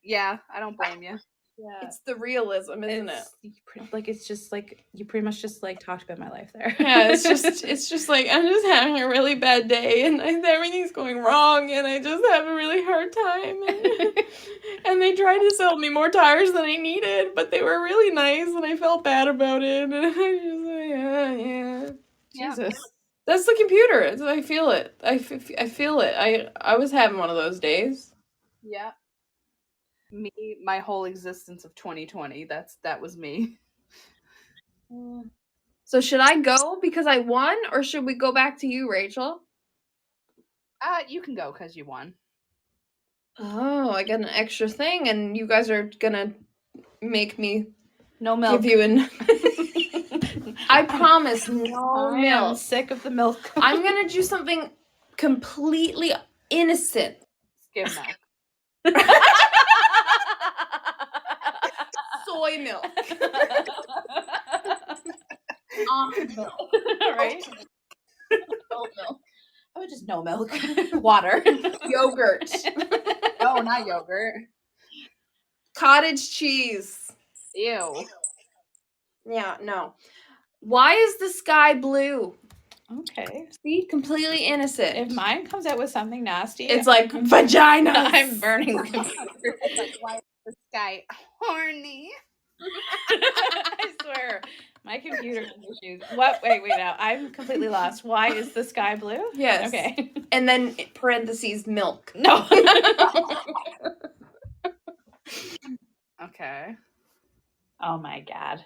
Yeah, I don't blame you. Yeah. It's the realism, isn't it? Like it's just like you pretty much just like talked about my life there. Yeah, it's just like I'm just having a really bad day, and everything's going wrong, and I just have a really hard time. And they tried to sell me more tires than I needed, but they were really nice, and I felt bad about it. And I just yeah. Jesus. That's the computer. I feel it. I feel it. I was having one of those days. Yeah. Me, my whole existence of 2020. That was me. So should I go because I won, or should we go back to you, Rachel? You can go because you won. Oh, I got an extra thing, and you guys are gonna make me No milk. give you an. I promise, no I am milk. sick of the milk. I'm gonna do something completely innocent. Skim milk. Soy milk. Almond milk. Right? Oat milk. I would just no milk. Water. Yogurt. No, not yogurt. Cottage cheese. Ew. Yeah, no. Why is the sky blue? Okay. See, completely innocent. If mine comes out with something nasty, It's like vagina. I'm burning the computer. It's like, why is the sky horny? I swear. My computer has issues. What? Wait, now. I'm completely lost. Why is the sky blue? Yes. Okay. And then parentheses milk. No. Okay. Oh my god.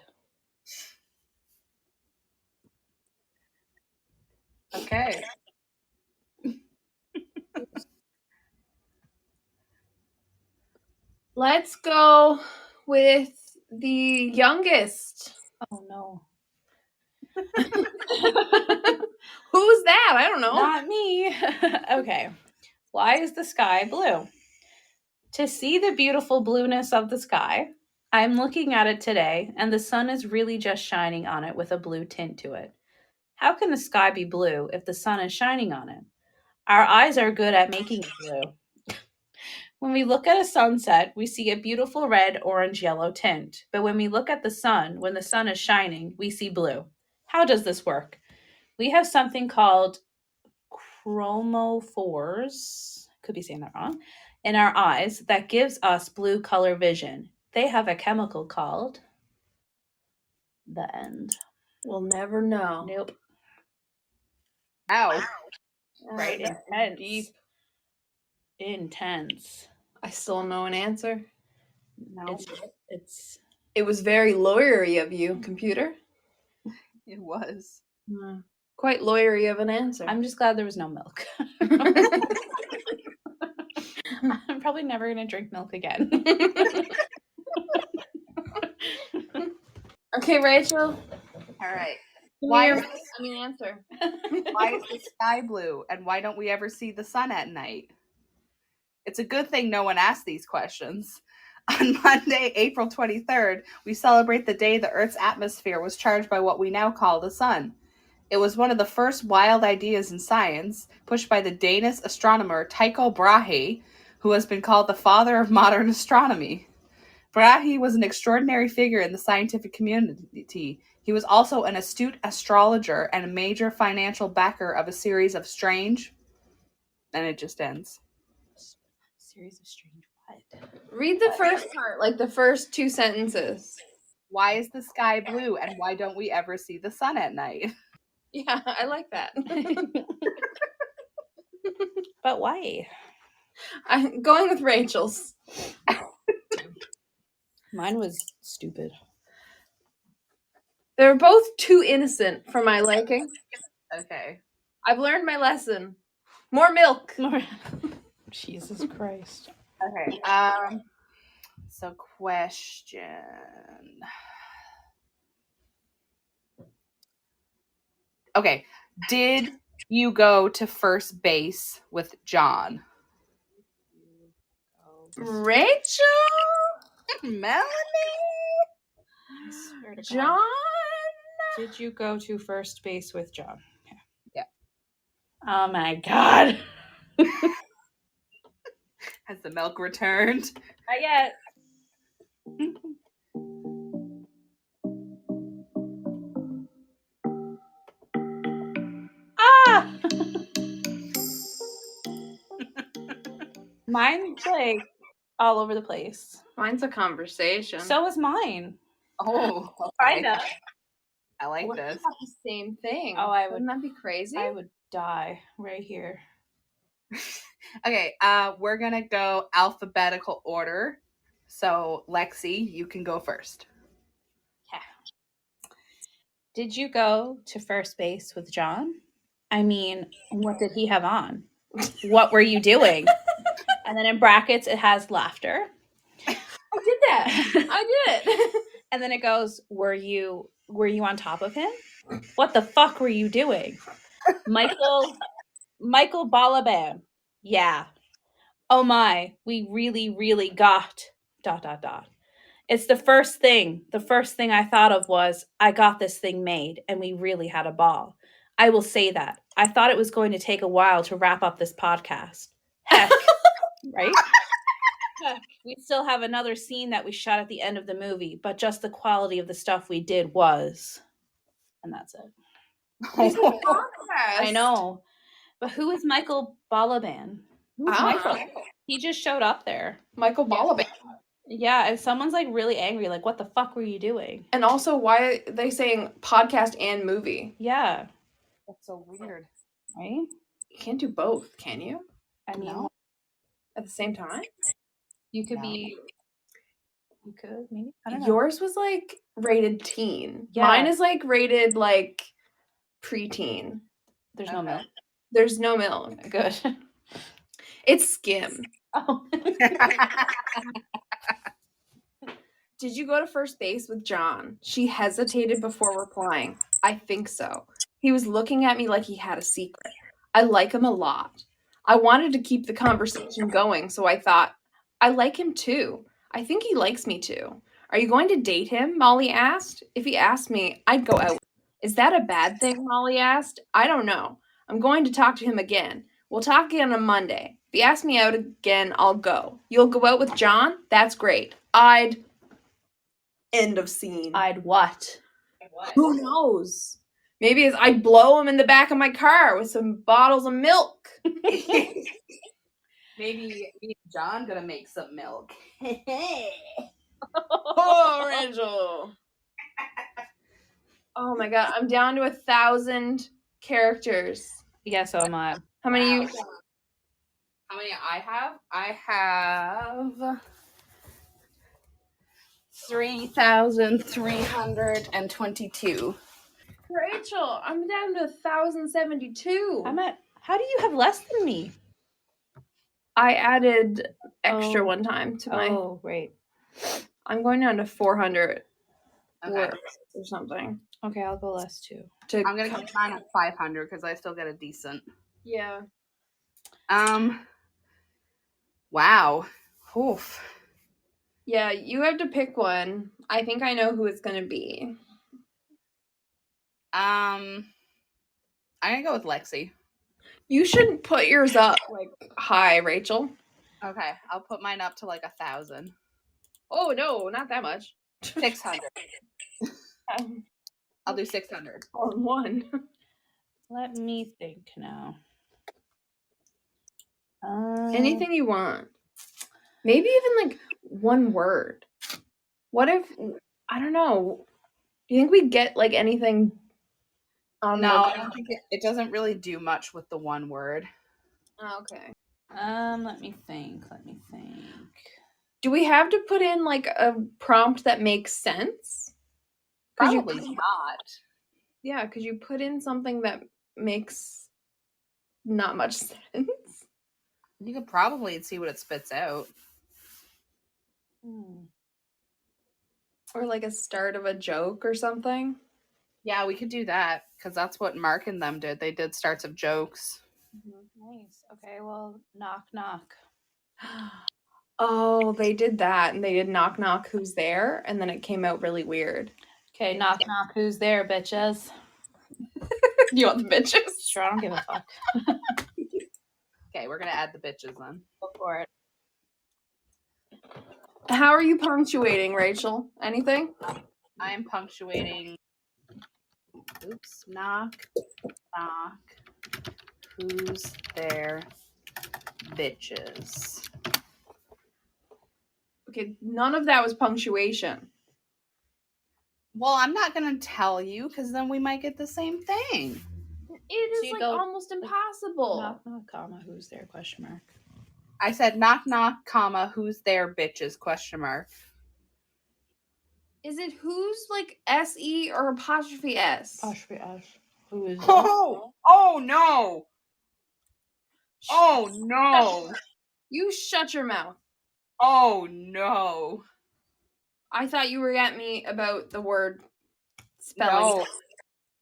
Okay. Let's go with the youngest. Oh no. Who's that? I don't know. Not me. Okay. Why is the sky blue? To see the beautiful blueness of the sky, I'm looking at it today, and the sun is really just shining on it with a blue tint to it. How can the sky be blue if the sun is shining on it? Our eyes are good at making it blue. When we look at a sunset, we see a beautiful red, orange, yellow tint. But when we look at the sun, when the sun is shining, we see blue. How does this work? We have something called chromophores, could be saying that wrong, in our eyes that gives us blue color vision. They have a chemical called the end. We'll never know. Nope. Ow. Right. Intense. Deep. Intense. I still don't know an answer. No. It's It was very lawyery of you, computer. It was. Quite lawyery of an answer. I'm just glad there was no milk. I'm probably never going to drink milk again. Okay, Rachel. All right. Why Why- answer? Why is the sky blue, and why don't we ever see the sun at night? It's a good thing no one asked these questions. On Monday, April 23rd, we celebrate the day the Earth's atmosphere was charged by what we now call the sun. It was one of the first wild ideas in science, pushed by the Danish astronomer Tycho Brahe, who has been called the father of modern astronomy. Brahe was an extraordinary figure in the scientific community. He was also an astute astrologer and a major financial backer of a series of strange... And it just ends. Series of strange what? Read the first part, like the first two sentences. Why is the sky blue, and why don't we ever see the sun at night? Yeah, I like that. But why? I'm going with Rachel's. Mine was stupid. They're both too innocent for my liking. Okay. I've learned my lesson. More milk. Jesus Christ. Okay. So question. Okay. Did you go to first base with John? Rachel? Melanie? I swear to God. John? Did you go to first base with John? Okay. Yeah. Oh my God. Has the milk returned? Not yet. Ah! Mine's like all over the place. Mine's a conversation. So is mine. Oh, okay. Kinda. I like What this. about the same thing? Oh, I would- Wouldn't that be crazy? I would die right here. Okay, we're gonna go alphabetical order. So, Lexi, you can go first. Did you go to first base with John? I mean, what did he have on? What were you doing? And then in brackets, it has laughter. I did that. I did. And then it goes, were you on top of him? What the fuck were you doing? Michael Balaban. Yeah. Oh my, we really got ... It's the first thing I thought of was I got this thing made and we really had a ball. I will say that. I thought it was going to take a while to wrap up this podcast. Heck, right? Heck, we still have another scene that we shot at the end of the movie, but just the quality of the stuff we did was. And that's it. I know. But who is Michael Balaban? Who's Michael? He just showed up there. Michael Balaban. Yeah, and someone's like really angry, like, what the fuck were you doing? And also, why are they saying podcast and movie? Yeah. That's so weird. Right? You can't do both, can you? I mean, No. At the same time? you could No. be. You could, maybe. I don't know. Yours was like rated teen. Yeah. Mine is like rated like preteen. There's no milk. There's no milk. Good. It's skim. Oh. Did you go to first base with John? She hesitated before replying. I think so. He was looking at me like he had a secret. I like him a lot. I wanted to keep the conversation going, so I thought, I like him too. I think he likes me too. Are you going to date him? Molly asked. If he asked me, I'd go out. Is that a bad thing? Molly asked. I don't know. I'm going to talk to him again. We'll talk again on Monday. If he asks me out again, I'll go. You'll go out with John? That's great. End of scene. I'd what? Who knows? Maybe I'd blow him in the back of my car with some bottles of milk. Maybe me and John gonna make some milk. Oh, Rachel. Oh my god, I'm down to 1,000 characters. Yeah, so am I. How many you? How many I have? I have 3,322. Rachel, I'm down to 1,072. How do you have less than me? I added extra Oh. one time to my. Oh, right. I'm going down to 400 Okay. words or something. Okay, I'll go less too. I'm gonna keep mine at 500 because I still get a decent. Yeah. Wow. Oof. Yeah, you have to pick one. I think I know who it's gonna be. I'm gonna go with Lexi. You should put yours up like high, Rachel. Okay, I'll put mine up to like 1,000. Oh no, not that much. 600. I'll do 600. On one. Let me think now. Anything you want. Maybe even like one word. What if I don't know? Do you think we get like anything? No, I don't think it doesn't really do much with the one word. Oh, okay. Let me think. Do we have to put in like a prompt that makes sense? Probably not. Yeah, because you put in something that makes not much sense. You could probably see what it spits out. Or like a start of a joke or something. Yeah, we could do that because that's what Mark and them did. They did starts of jokes. Nice. Okay, well, knock, knock. Oh, they did that, and they did knock knock, who's there, and then it came out really weird. Okay, knock, knock, who's there, bitches? You want the bitches? Sure, I don't give a fuck. Okay, we're gonna add the bitches then. Go for it. How are you punctuating, Rachel? Anything? I am punctuating. Oops. Knock, knock. Who's there, bitches? Okay, none of that was punctuation. Well, I'm not gonna tell you because then we might get the same thing. It is So you like go, almost impossible. Knock, knock, comma, who's there, question mark. I said knock, knock, comma. Who's there, bitches? Question mark. Is it who's like SE or apostrophe S? Apostrophe S. Who is Oh no! Oh no! You shut your mouth. Oh no! I thought you were at me about the word spelling.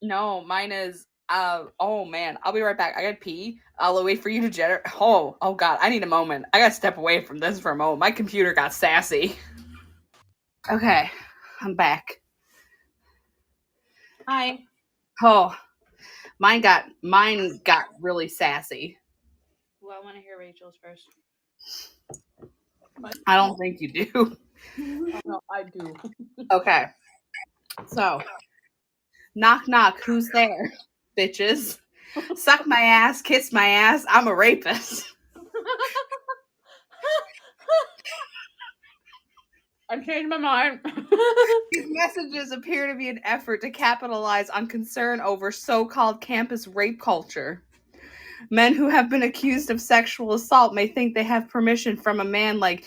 No, mine is oh man, I'll be right back. I gotta pee. I'll wait for you to generate. Oh god, I need a moment. I gotta step away from this for a moment. My computer got sassy. Okay, I'm back. Hi. Oh, mine got really sassy. Well, I want to hear Rachel's first. I don't think you do. No, I do. Okay. So, knock knock, who's there? Bitches. Suck my ass, kiss my ass, I'm a rapist. I changed my mind. These messages appear to be an effort to capitalize on concern over so-called campus rape culture. Men who have been accused of sexual assault may think they have permission from a man like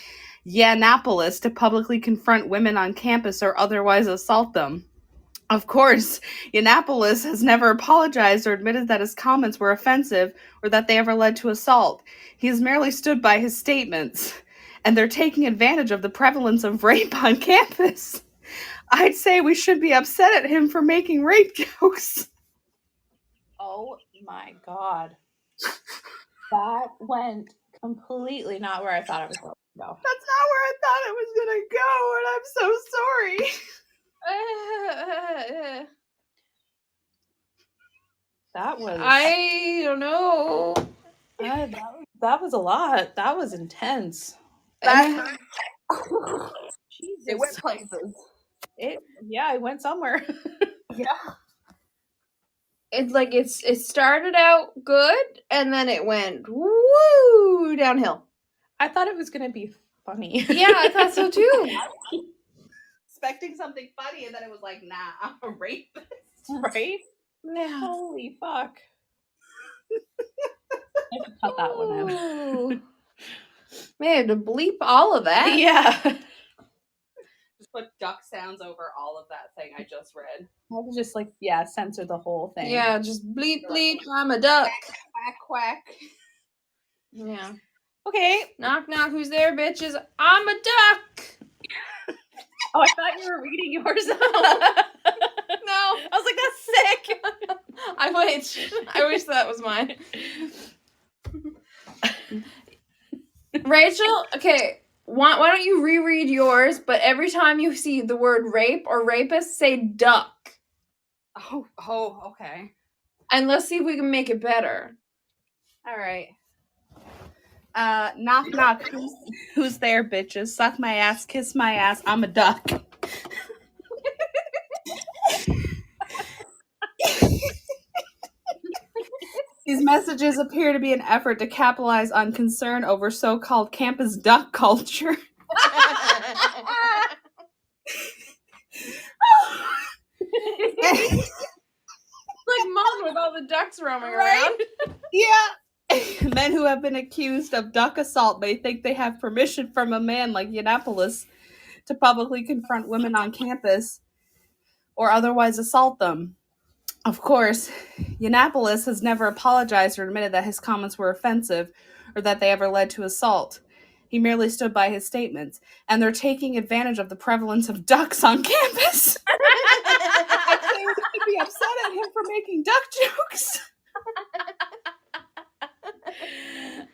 Yiannopoulos to publicly confront women on campus or otherwise assault them. Of course, Yiannopoulos has never apologized or admitted that his comments were offensive or that they ever led to assault. He has merely stood by his statements, and they're taking advantage of the prevalence of rape on campus. I'd say we should be upset at him for making rape jokes. Oh my god. That went completely not where I thought it was going to go. That's not where I thought it was gonna go, and I'm so sorry. That was I don't know. that was a lot. That was intense. That Jesus. it went places. It went somewhere. Yeah. It's like it started out good and then it went woo downhill. I thought it was gonna be funny. Yeah, I thought so too. Expecting something funny, and then it was like, nah, I'm a rapist. Right? Yeah. Holy fuck. I have to cut that one out. Ooh. Man, to bleep all of that. Yeah. Just put duck sounds over all of that thing I just read. I have to just censor the whole thing. Yeah, just bleep bleep, I'm a duck. Quack quack. Yeah. Okay. Knock knock, who's there, bitches? I'm a duck. Oh, I thought you were reading yours. No. I was like, that's sick. I wish that was mine. Rachel, okay, why don't you reread yours, but every time you see the word rape or rapist, say duck. Oh, okay. And let's see if we can make it better. All right. Knock knock. Who's there, bitches? Suck my ass, kiss my ass. I'm a duck. These messages appear to be an effort to capitalize on concern over so-called campus duck culture. Like mom with all the ducks roaming around. Yeah. Men who have been accused of duck assault may think they have permission from a man like Yiannopoulos to publicly confront women on campus or otherwise assault them. Of course, Yiannopoulos has never apologized or admitted that his comments were offensive or that they ever led to assault. He merely stood by his statements, and they're taking advantage of the prevalence of ducks on campus. I say we should be upset at him for making duck jokes.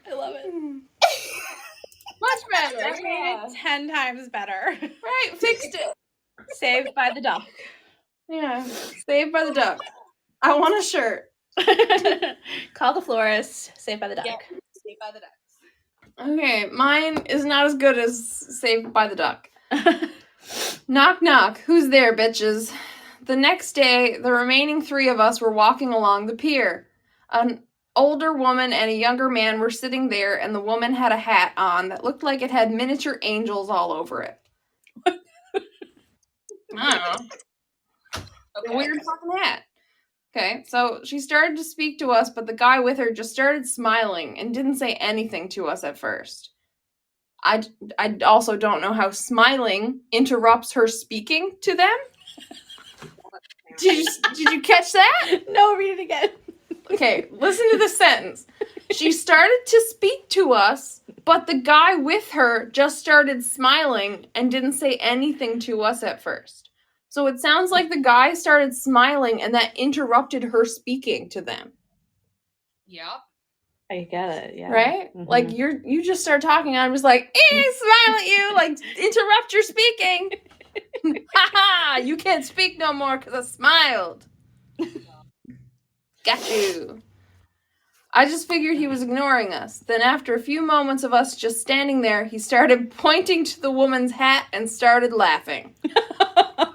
I love it. Much better. That made it 10 times better. Right, fixed it. Saved by the duck. Yeah, saved by the duck. I want a shirt. Call the florist. Saved by the duck. Yeah, Saved by the Ducks. Okay, mine is not as good as Saved by the Duck. Knock, knock. Who's there, bitches? The next day, the remaining 3 of us were walking along the pier. An older woman and a younger man were sitting there, and the woman had a hat on that looked like it had miniature angels all over it. I don't know. A weird fucking hat. Okay, so she started to speak to us, but the guy with her just started smiling and didn't say anything to us at first. I also don't know how smiling interrupts her speaking to them. Did you catch that? No, read it again. Okay, listen to this sentence. She started to speak to us, but the guy with her just started smiling and didn't say anything to us at first. So it sounds like the guy started smiling and that interrupted her speaking to them. Yep. I get it, yeah. Right? Mhm. Like you just start talking and I'm just like, smile at you, like interrupt your speaking. Ha! You can't speak no more because I smiled. Got you. I just figured he was ignoring us. Then after a few moments of us just standing there, he started pointing to the woman's hat and started laughing.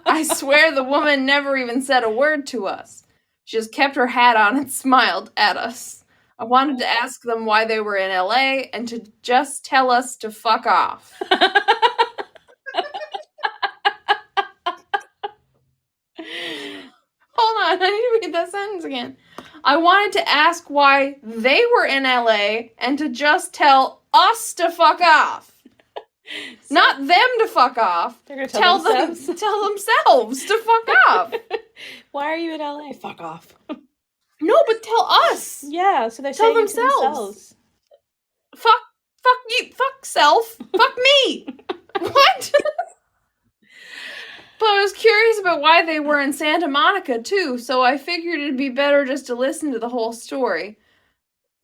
I swear the woman never even said a word to us. She just kept her hat on and smiled at us. I wanted to ask them why they were in LA and to just tell us to fuck off. Hold on, I need to read that sentence again. I wanted to ask why they were in LA and to just tell us to fuck off. Not them to fuck off. They're gonna tell themselves. Tell themselves to fuck off. Why are you in LA? Fuck off. No, but tell us. Yeah, so they Tell say it to themselves. Fuck you, fuck self, fuck me. What? But I was curious about why they were in Santa Monica too, so I figured it'd be better just to listen to the whole story.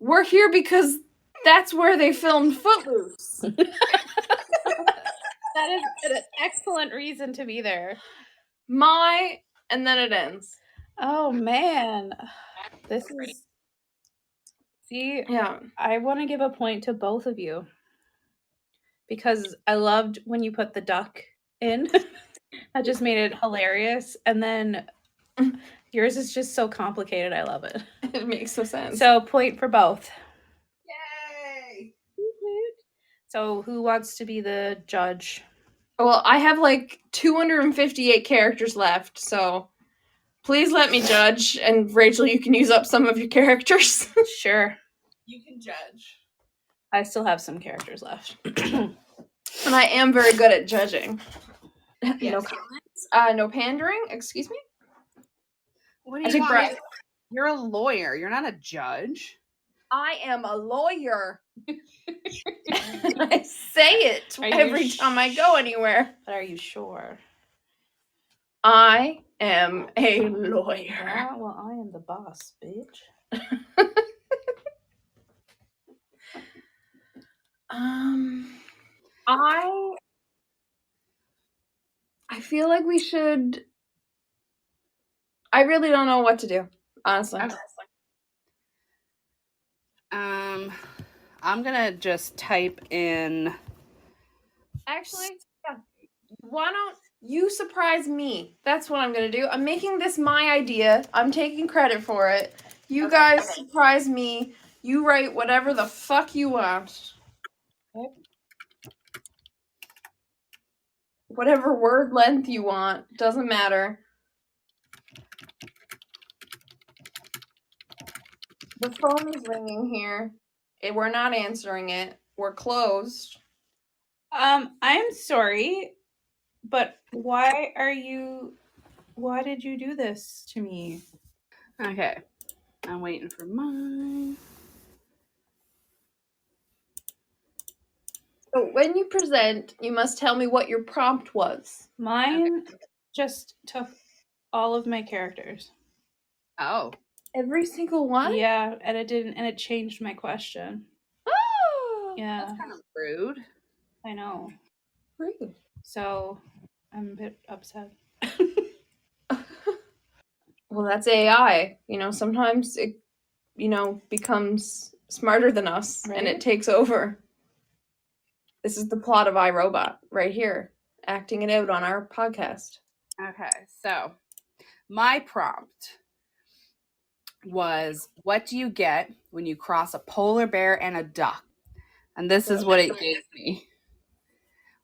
We're here because that's where they filmed Footloose. That is an excellent reason to be there. And then it ends. Oh man. This is See, Yeah. I want to give a point to both of you. Because I loved when you put the duck in. That just made it hilarious. And then yours is just so complicated. I love it. It makes no sense. So, point for both. Yay! So, who wants to be the judge? Well, I have like 258 characters left, so please let me judge. And Rachel, you can use up some of your characters. Sure. You can judge. I still have some characters left. And I am very good at judging. Yes. No comments. No pandering. Excuse me. What do I you take want? breath. You're a lawyer. You're not a judge. I am a lawyer. I say it Are you every time I go anywhere. But are you sure? I am a lawyer. Yeah, well, I am the boss, bitch. I feel like we should. I really don't know what to do, honestly. Okay. I'm gonna just type in. Actually, yeah. Why don't you surprise me? That's what I'm gonna do. I'm making this my idea. I'm taking credit for it. You guys surprise me. You write whatever the fuck you want. Okay. Whatever word length you want. Doesn't matter. The phone is ringing here. We're not answering it. We're closed. I'm sorry, but why did you do this to me? Okay, I'm waiting for mine. So when you present, you must tell me what your prompt was. Mine just took all of my characters. Oh. Every single one? Yeah, and it changed my question. Oh, Yeah, That's kind of rude. I know. rude. So I'm a bit upset. Well, that's AI. Sometimes it, becomes smarter than us and it Right? takes over. This is the plot of iRobot right here, acting it out on our podcast. Okay, so my prompt was, what do you get when you cross a polar bear and a duck? And this is what it gave me.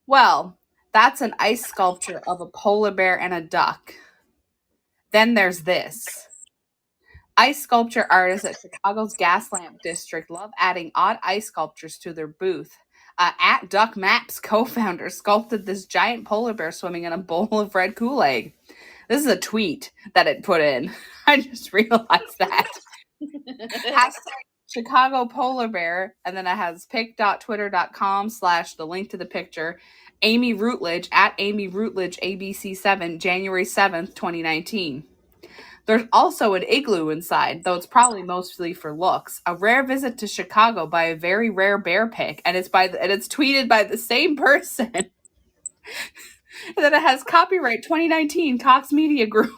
Well, that's an ice sculpture of a polar bear and a duck. Then there's this. Ice sculpture artists at Chicago's Gaslamp District love adding odd ice sculptures to their booth. At Duck Maps co-founder sculpted this giant polar bear swimming in a bowl of red Kool-Aid. This is a tweet that it put in. I just realized that. Hashtag Chicago Polar Bear, and then it has pic.twitter.com/ the link to the picture. Amy Routledge at Amy Routledge ABC7, January 7th, 2019. There's also an igloo inside, though it's probably mostly for looks. A rare visit to Chicago by a very rare bear pic, and it's tweeted by the same person. And then it has copyright 2019 Cox Media Group.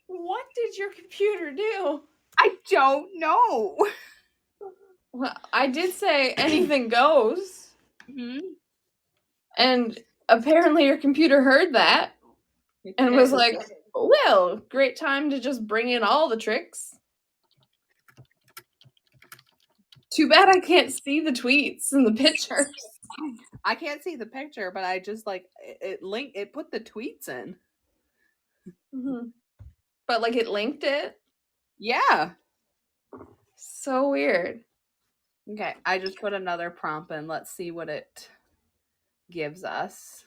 What did your computer do? I don't know. Well, I did say anything goes. Mm-hmm. And apparently your computer heard that and was like, well, great time to just bring in all the tricks. Too bad I can't see the tweets and the pictures. I can't see the picture, but I just it put the tweets in. Mm-hmm. But like it linked it. Yeah. So weird. Okay, I just put another prompt in. Let's see what it gives us.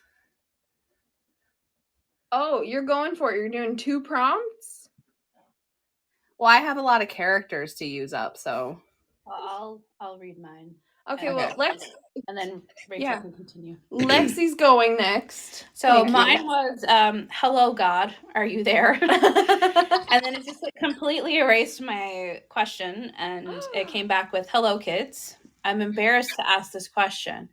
Oh, you're going for it. You're doing 2 prompts? Well, I have a lot of characters to use up, so Well, I'll read mine. Okay, Okay. well, And then Rachel can continue. Lexi's going next. So Thank mine you. was, hello God, are you there? And then it just completely erased my question, and it came back with, hello kids. I'm embarrassed to ask this question,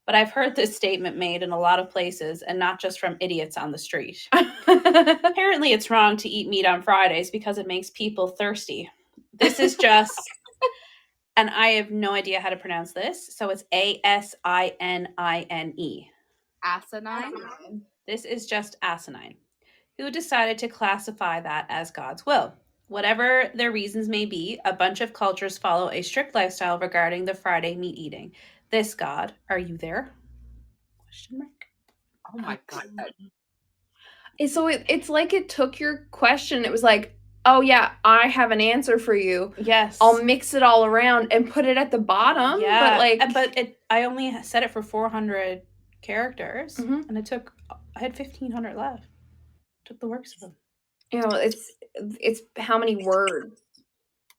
but I've heard this statement made in a lot of places and not just from idiots on the street. Apparently it's wrong to eat meat on Fridays because it makes people thirsty. This is just, and I have no idea how to pronounce this, so it's Asinine. asinine. This is just asinine. Who decided to classify that as God's will? Whatever their reasons may be, a bunch of cultures follow a strict lifestyle regarding the Friday meat eating. This God, are you there? Question mark. Oh my god. So it's like it took your question. It was like, oh yeah, I have an answer for you. Yes. I'll mix it all around and put it at the bottom. Yeah. But I only set it for 400 characters, Mhm. and I had 1,500 left. Took the works of them. it's how many words,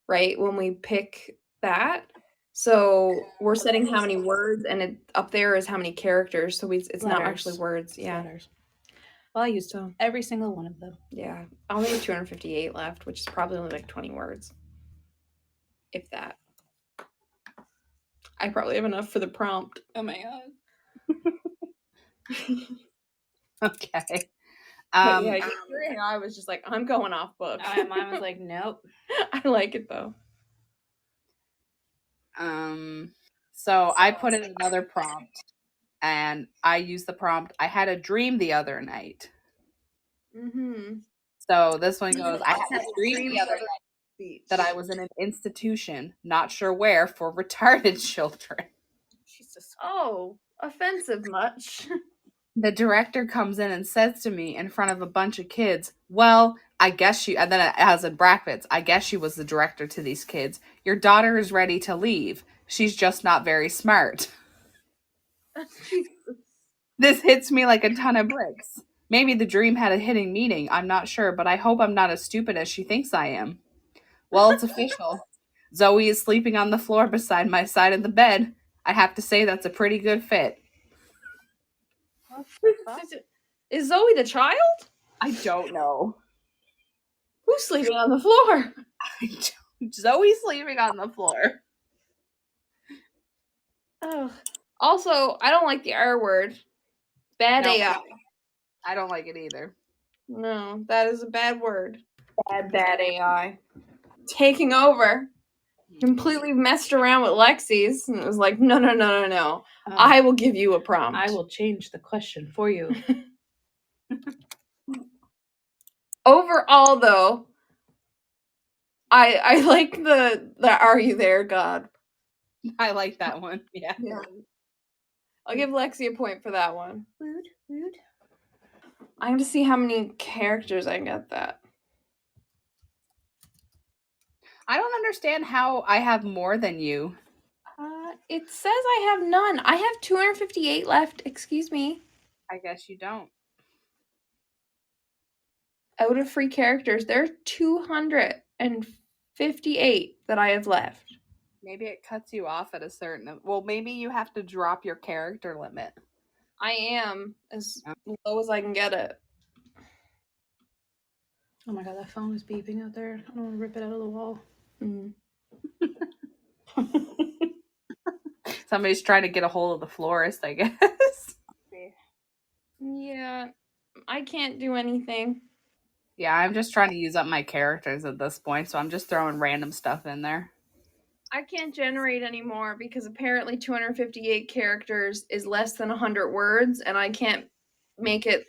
right? When we pick that. So we're setting how many words, and it up there is how many characters. So it's not Letters. actually words. Yeah. Letters. Well, I used every single one of them. Yeah. I only have 258 left, which is probably only like 20 words. If that. I probably have enough for the prompt. Oh my god. Okay. I was just like, I'm going off book. Mine was like, nope. I like it though. So I put in another prompt, and I used the prompt, I had a dream the other night. Mm-hmm. So this one goes, I had a dream the other night that I was in an institution, not sure where, for retarded children. Jesus. Oh, offensive much. The director comes in and says to me in front of a bunch of kids, well, I guess she, and then it has in brackets, I guess she was the director to these kids. Your daughter is ready to leave. She's just not very smart. This hits me like a ton of bricks. Maybe the dream had a hidden meaning. I'm not sure, but I hope I'm not as stupid as she thinks I am. Well, it's official. Zoe is sleeping on the floor beside my side of the bed. I have to say that's a pretty good fit. Is Zoe the child? I don't know. Who's sleeping on the floor? Zoe's sleeping on the floor. Ugh. Also, I don't like the R word. Bad No. AI. I don't like it either. No, that is a bad word. Bad AI. Taking over. Completely messed around with Lexi's, and it was like, no. I will give you a prompt. I will change the question for you. Overall, though, I like the "Are you there, God?" I like that one. Yeah. I'll give Lexi a point for that one. Rude. I'm gonna see how many characters I get that. I don't understand how I have more than you. It says I have none. I have 258 left. Excuse me. I guess you don't. Out of free characters, there are 258 that I have left. Maybe it cuts you off at a certain. Well, maybe you have to drop your character limit. I am as low as I can get it. Oh my god, that phone is beeping out there. I don't want to rip it out of the wall. Somebody's trying to get a hold of the florist, I guess. Yeah, I can't do anything. Yeah, I'm just trying to use up my characters at this point, so I'm just throwing random stuff in there. I can't generate anymore because apparently 258 characters is less than 100 words, and I can't make it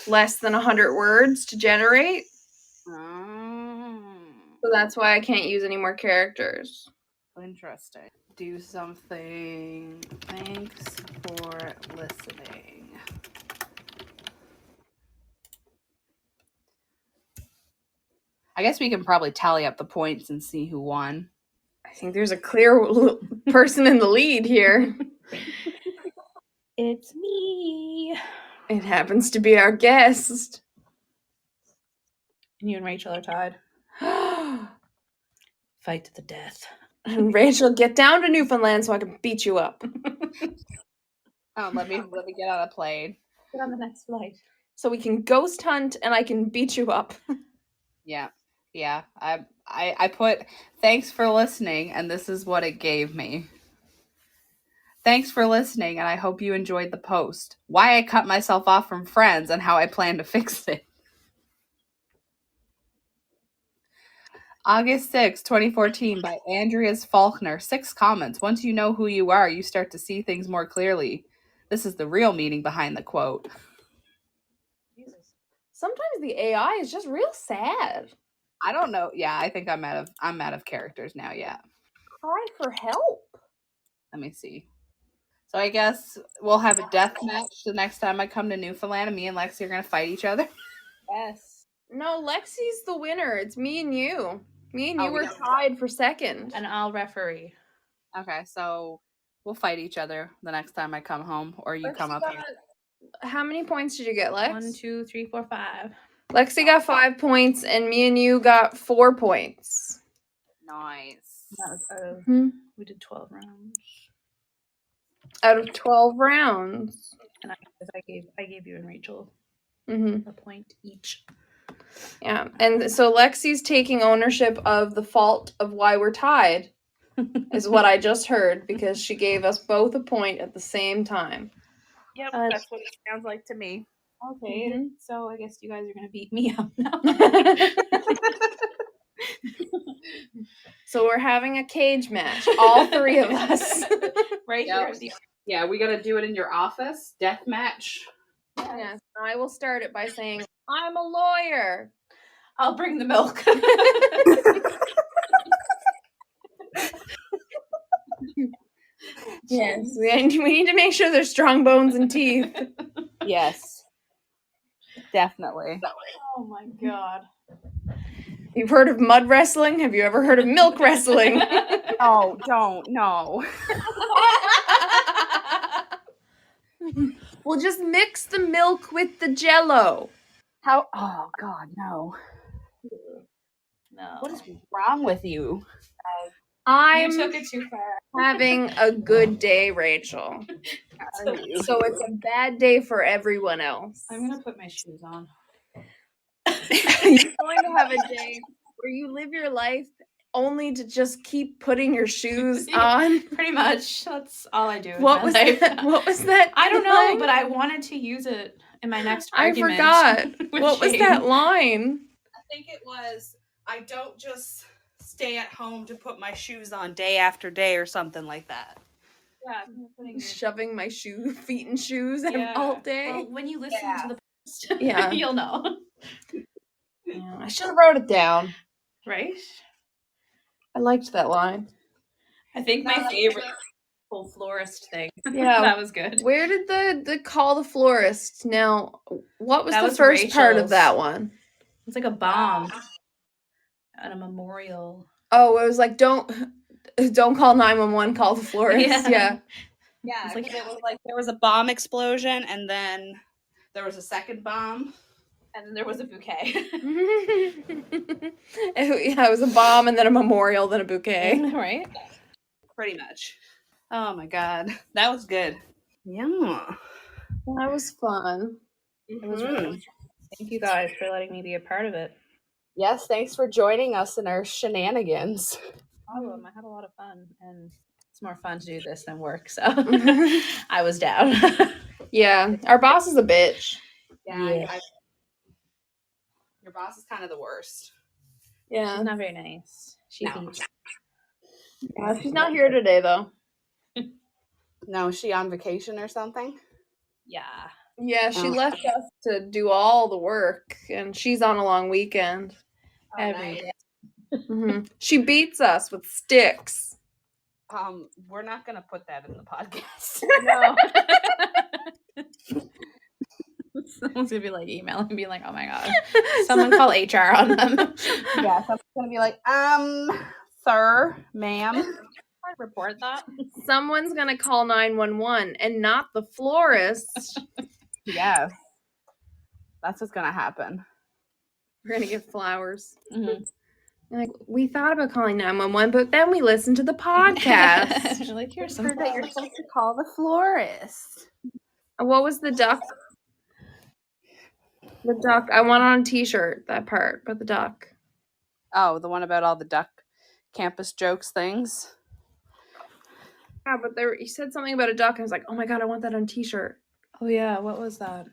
less than 100 words to generate. So that's why I can't use any more characters. Interesting. Do something. Thanks for listening. I guess we can probably tally up the points and see who won. I think there's a clear person in the lead here. It's me. It happens to be our guest. And you and Rachel are tied. Fight to the death. And Rachel, get down to Newfoundland so I can beat you up. Let me get on a plane. Get on the next flight. So we can ghost hunt and I can beat you up. Yeah. I put thanks for listening, and this is what it gave me. Thanks for listening, and I hope you enjoyed the post. Why I cut myself off from friends and how I plan to fix it. August 6, 2014 by Andreas Faulkner. 6 comments. Once you know who you are, you start to see things more clearly. This is the real meaning behind the quote. Jesus. Sometimes the AI is just real sad. I don't know. Yeah, I think I'm out of characters now, yeah. Cry for help. Let me see. So I guess we'll have a death match the next time I come to Newfoundland, and me and Lexi are going to fight each other. Yes. No, Lexi's the winner. It's me and you. Me and you were yeah. tied for second. And I'll referee. Okay, so we'll fight each other the next time I come home, or you come up here. How many points did you get, Lex? 1, 2, 3, 4, 5. Lexi got 5 points, and me and you got 4 points. Nice. That was out of, we did 12 rounds. Out of 12 rounds. And I gave you and Rachel a point each. Yeah, and so Lexi's taking ownership of the fault of why we're tied, is what I just heard, because she gave us both a point at the same time. Yep, that's what it sounds like to me. Okay, so I guess you guys are going to beat me up now. So we're having a cage match, all 3 of us. Right here. Yeah, we got to do it in your office. Death match. Yes, I will start it by saying, I'm a lawyer. I'll bring the milk. Yes, we need to make sure there's strong bones and teeth. Yes. Definitely. Oh my god. You've heard of mud wrestling? Have you ever heard of milk wrestling? Oh, don't. No. We'll just mix the milk with the Jell-O. How? Oh, God, no. No. What is wrong with you? I'm You took it too far. having a good day, Rachel. Are you? So it's a bad day for everyone else. I'm gonna put my shoes on. You're going to have a day where you live your life only to just keep putting your shoes on. Pretty much. That's all I do. What was that? What was that? I don't know, line? but I wanted to use it in my next I argument. forgot. with What was Shane. that line? I think it was, I don't just stay at home to put my shoes on day after day or something like that. Yeah, Shoving my feet in shoes Yeah. all day. Well, when you listen to the podcast, Yeah. you'll know. Yeah, I should have wrote it down. Right? I liked that line. I think my favorite whole florist thing. Yeah. That was good. Where did the call the florist? Now, what was That the was first part of Rachel's. that one? It's like a bomb at a memorial. Oh, it was like don't call 911, call the florist. Yeah. Yeah, It's like- because it was like there was a bomb explosion and then there was a second bomb. And then there was a bouquet. Yeah, it was a bomb and then a memorial, then a bouquet. Right? Pretty much. Oh my god. That was good. Yeah. That was fun. It was really Thank you guys for letting me be a part of it. Yes, thanks for joining us in our shenanigans. I had a lot of fun, and it's more fun to do this than work, so I was down. Yeah, our boss is a bitch. Yeah. Your boss is kind of the worst. Yeah. She's not very nice. She No. thinks Yeah, she's not here today though. No, is she on vacation or something? yeah. Yeah, she Oh. left us to do all the work, and she's on a long weekend. Every day. Mhm. She beats us with sticks. We're not gonna put that in the podcast. No. Someone's gonna be like emailing and being like, "Oh my god, someone call HR on them." Yeah, someone's gonna be like, sir, ma'am. I'd report that. Someone's gonna call 911 and not the florist. Yeah. That's what's gonna happen. We're gonna get flowers. Mhm. Like, we thought about calling 911, but then we listened to the podcast. You're like, here's some Heard that you're flowers. supposed to call the florist. What was the duck? The duck. I want on a t-shirt, that part, but the duck. Oh, the one about all the duck campus jokes things. Yeah, but you said something about a duck, and I was like, oh my god, I want that on a t-shirt. Oh yeah, what was that?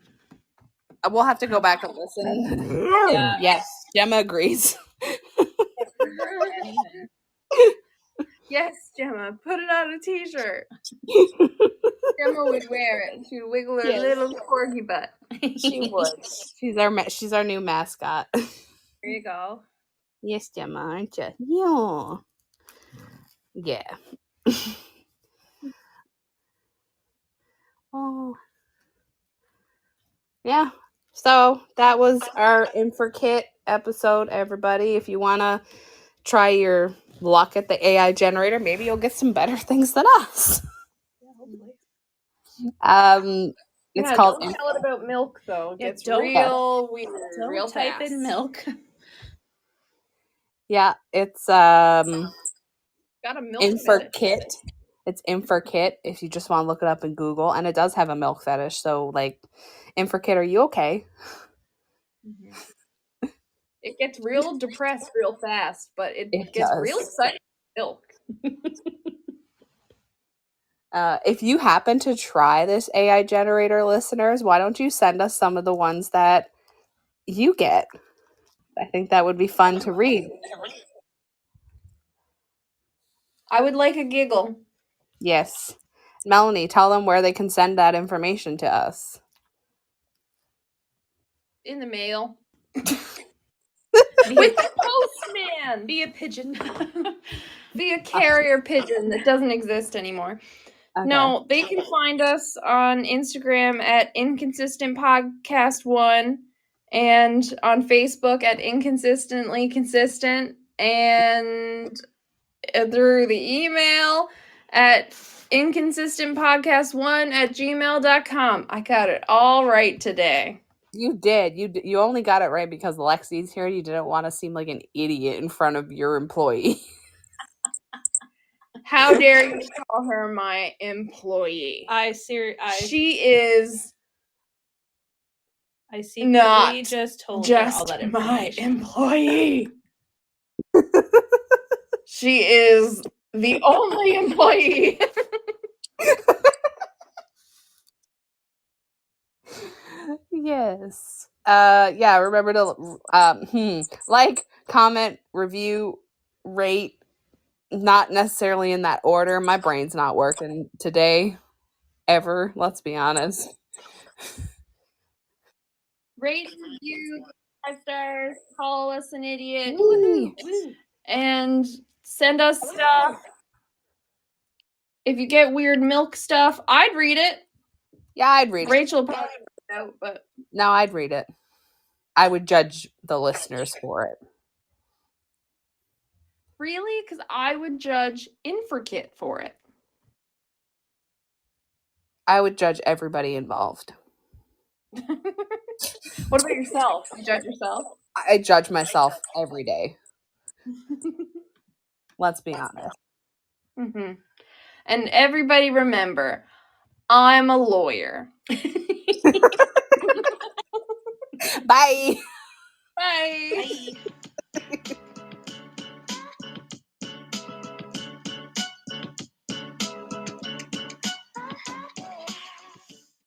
We'll have to go back and listen. Yeah. Yes, Gemma agrees. Yes, Gemma, put it on a t-shirt. Gemma would wear it. She would wiggle her Yes. little corgi butt. She would. She's our new mascot. There you go. Yes, Gemma, aren't you? Yeah. Yeah. Oh. Yeah. So that was our Inferkit episode, everybody. If you want to try your luck at the AI generator, maybe you'll get some better things than us. Yeah, hopefully. It's Yeah, called don't tell it about milk, though. It Yeah, gets don't- real weird, Don't real type fast. in milk. Yeah, it's Got a milk fetish. Inferkit. It's Inferkit if you just want to look it up in Google, and it does have a milk fetish. So, like, Inferkit, are you okay? It gets real depressed real fast, but it gets does. real excited with milk. If you happen to try this AI generator, listeners, why don't you send us some of the ones that you get? I think that would be fun to read. I would like a giggle. Yes. Melanie, tell them where they can send that information to us. In the mail. Via, With the postman. via pigeon. Via carrier pigeon that doesn't exist anymore. Okay. No, they can find us on Instagram at Inconsistent Podcast 1 and on Facebook at Inconsistently Consistent and through the email at inconsistentpodcast1@gmail.com. I got it all right today. You did. You only got it right because Lexi's here. You didn't want to seem like an idiot in front of your employee. How dare you call her my employee? She is I secretly not just told her all just that my information. employee. She is the only employee. Yes. Yeah, remember to like, comment, review, rate, not necessarily in that order. My brain's not working today. Ever, let's be honest. Rate, review, 5 stars, call us an idiot. Woo. Woohoo. And send us stuff. If you get weird milk stuff, I'd read it. Yeah, I'd read it. Rachel probably out, but No, I'd read it. I would judge the listeners for it. really? Because I would judge Inferkit for it. I would judge everybody involved. What about yourself? You judge yourself? I judge myself every day. Let's be honest. Mm-hmm. And everybody remember, I'm a lawyer. Bye. Bye.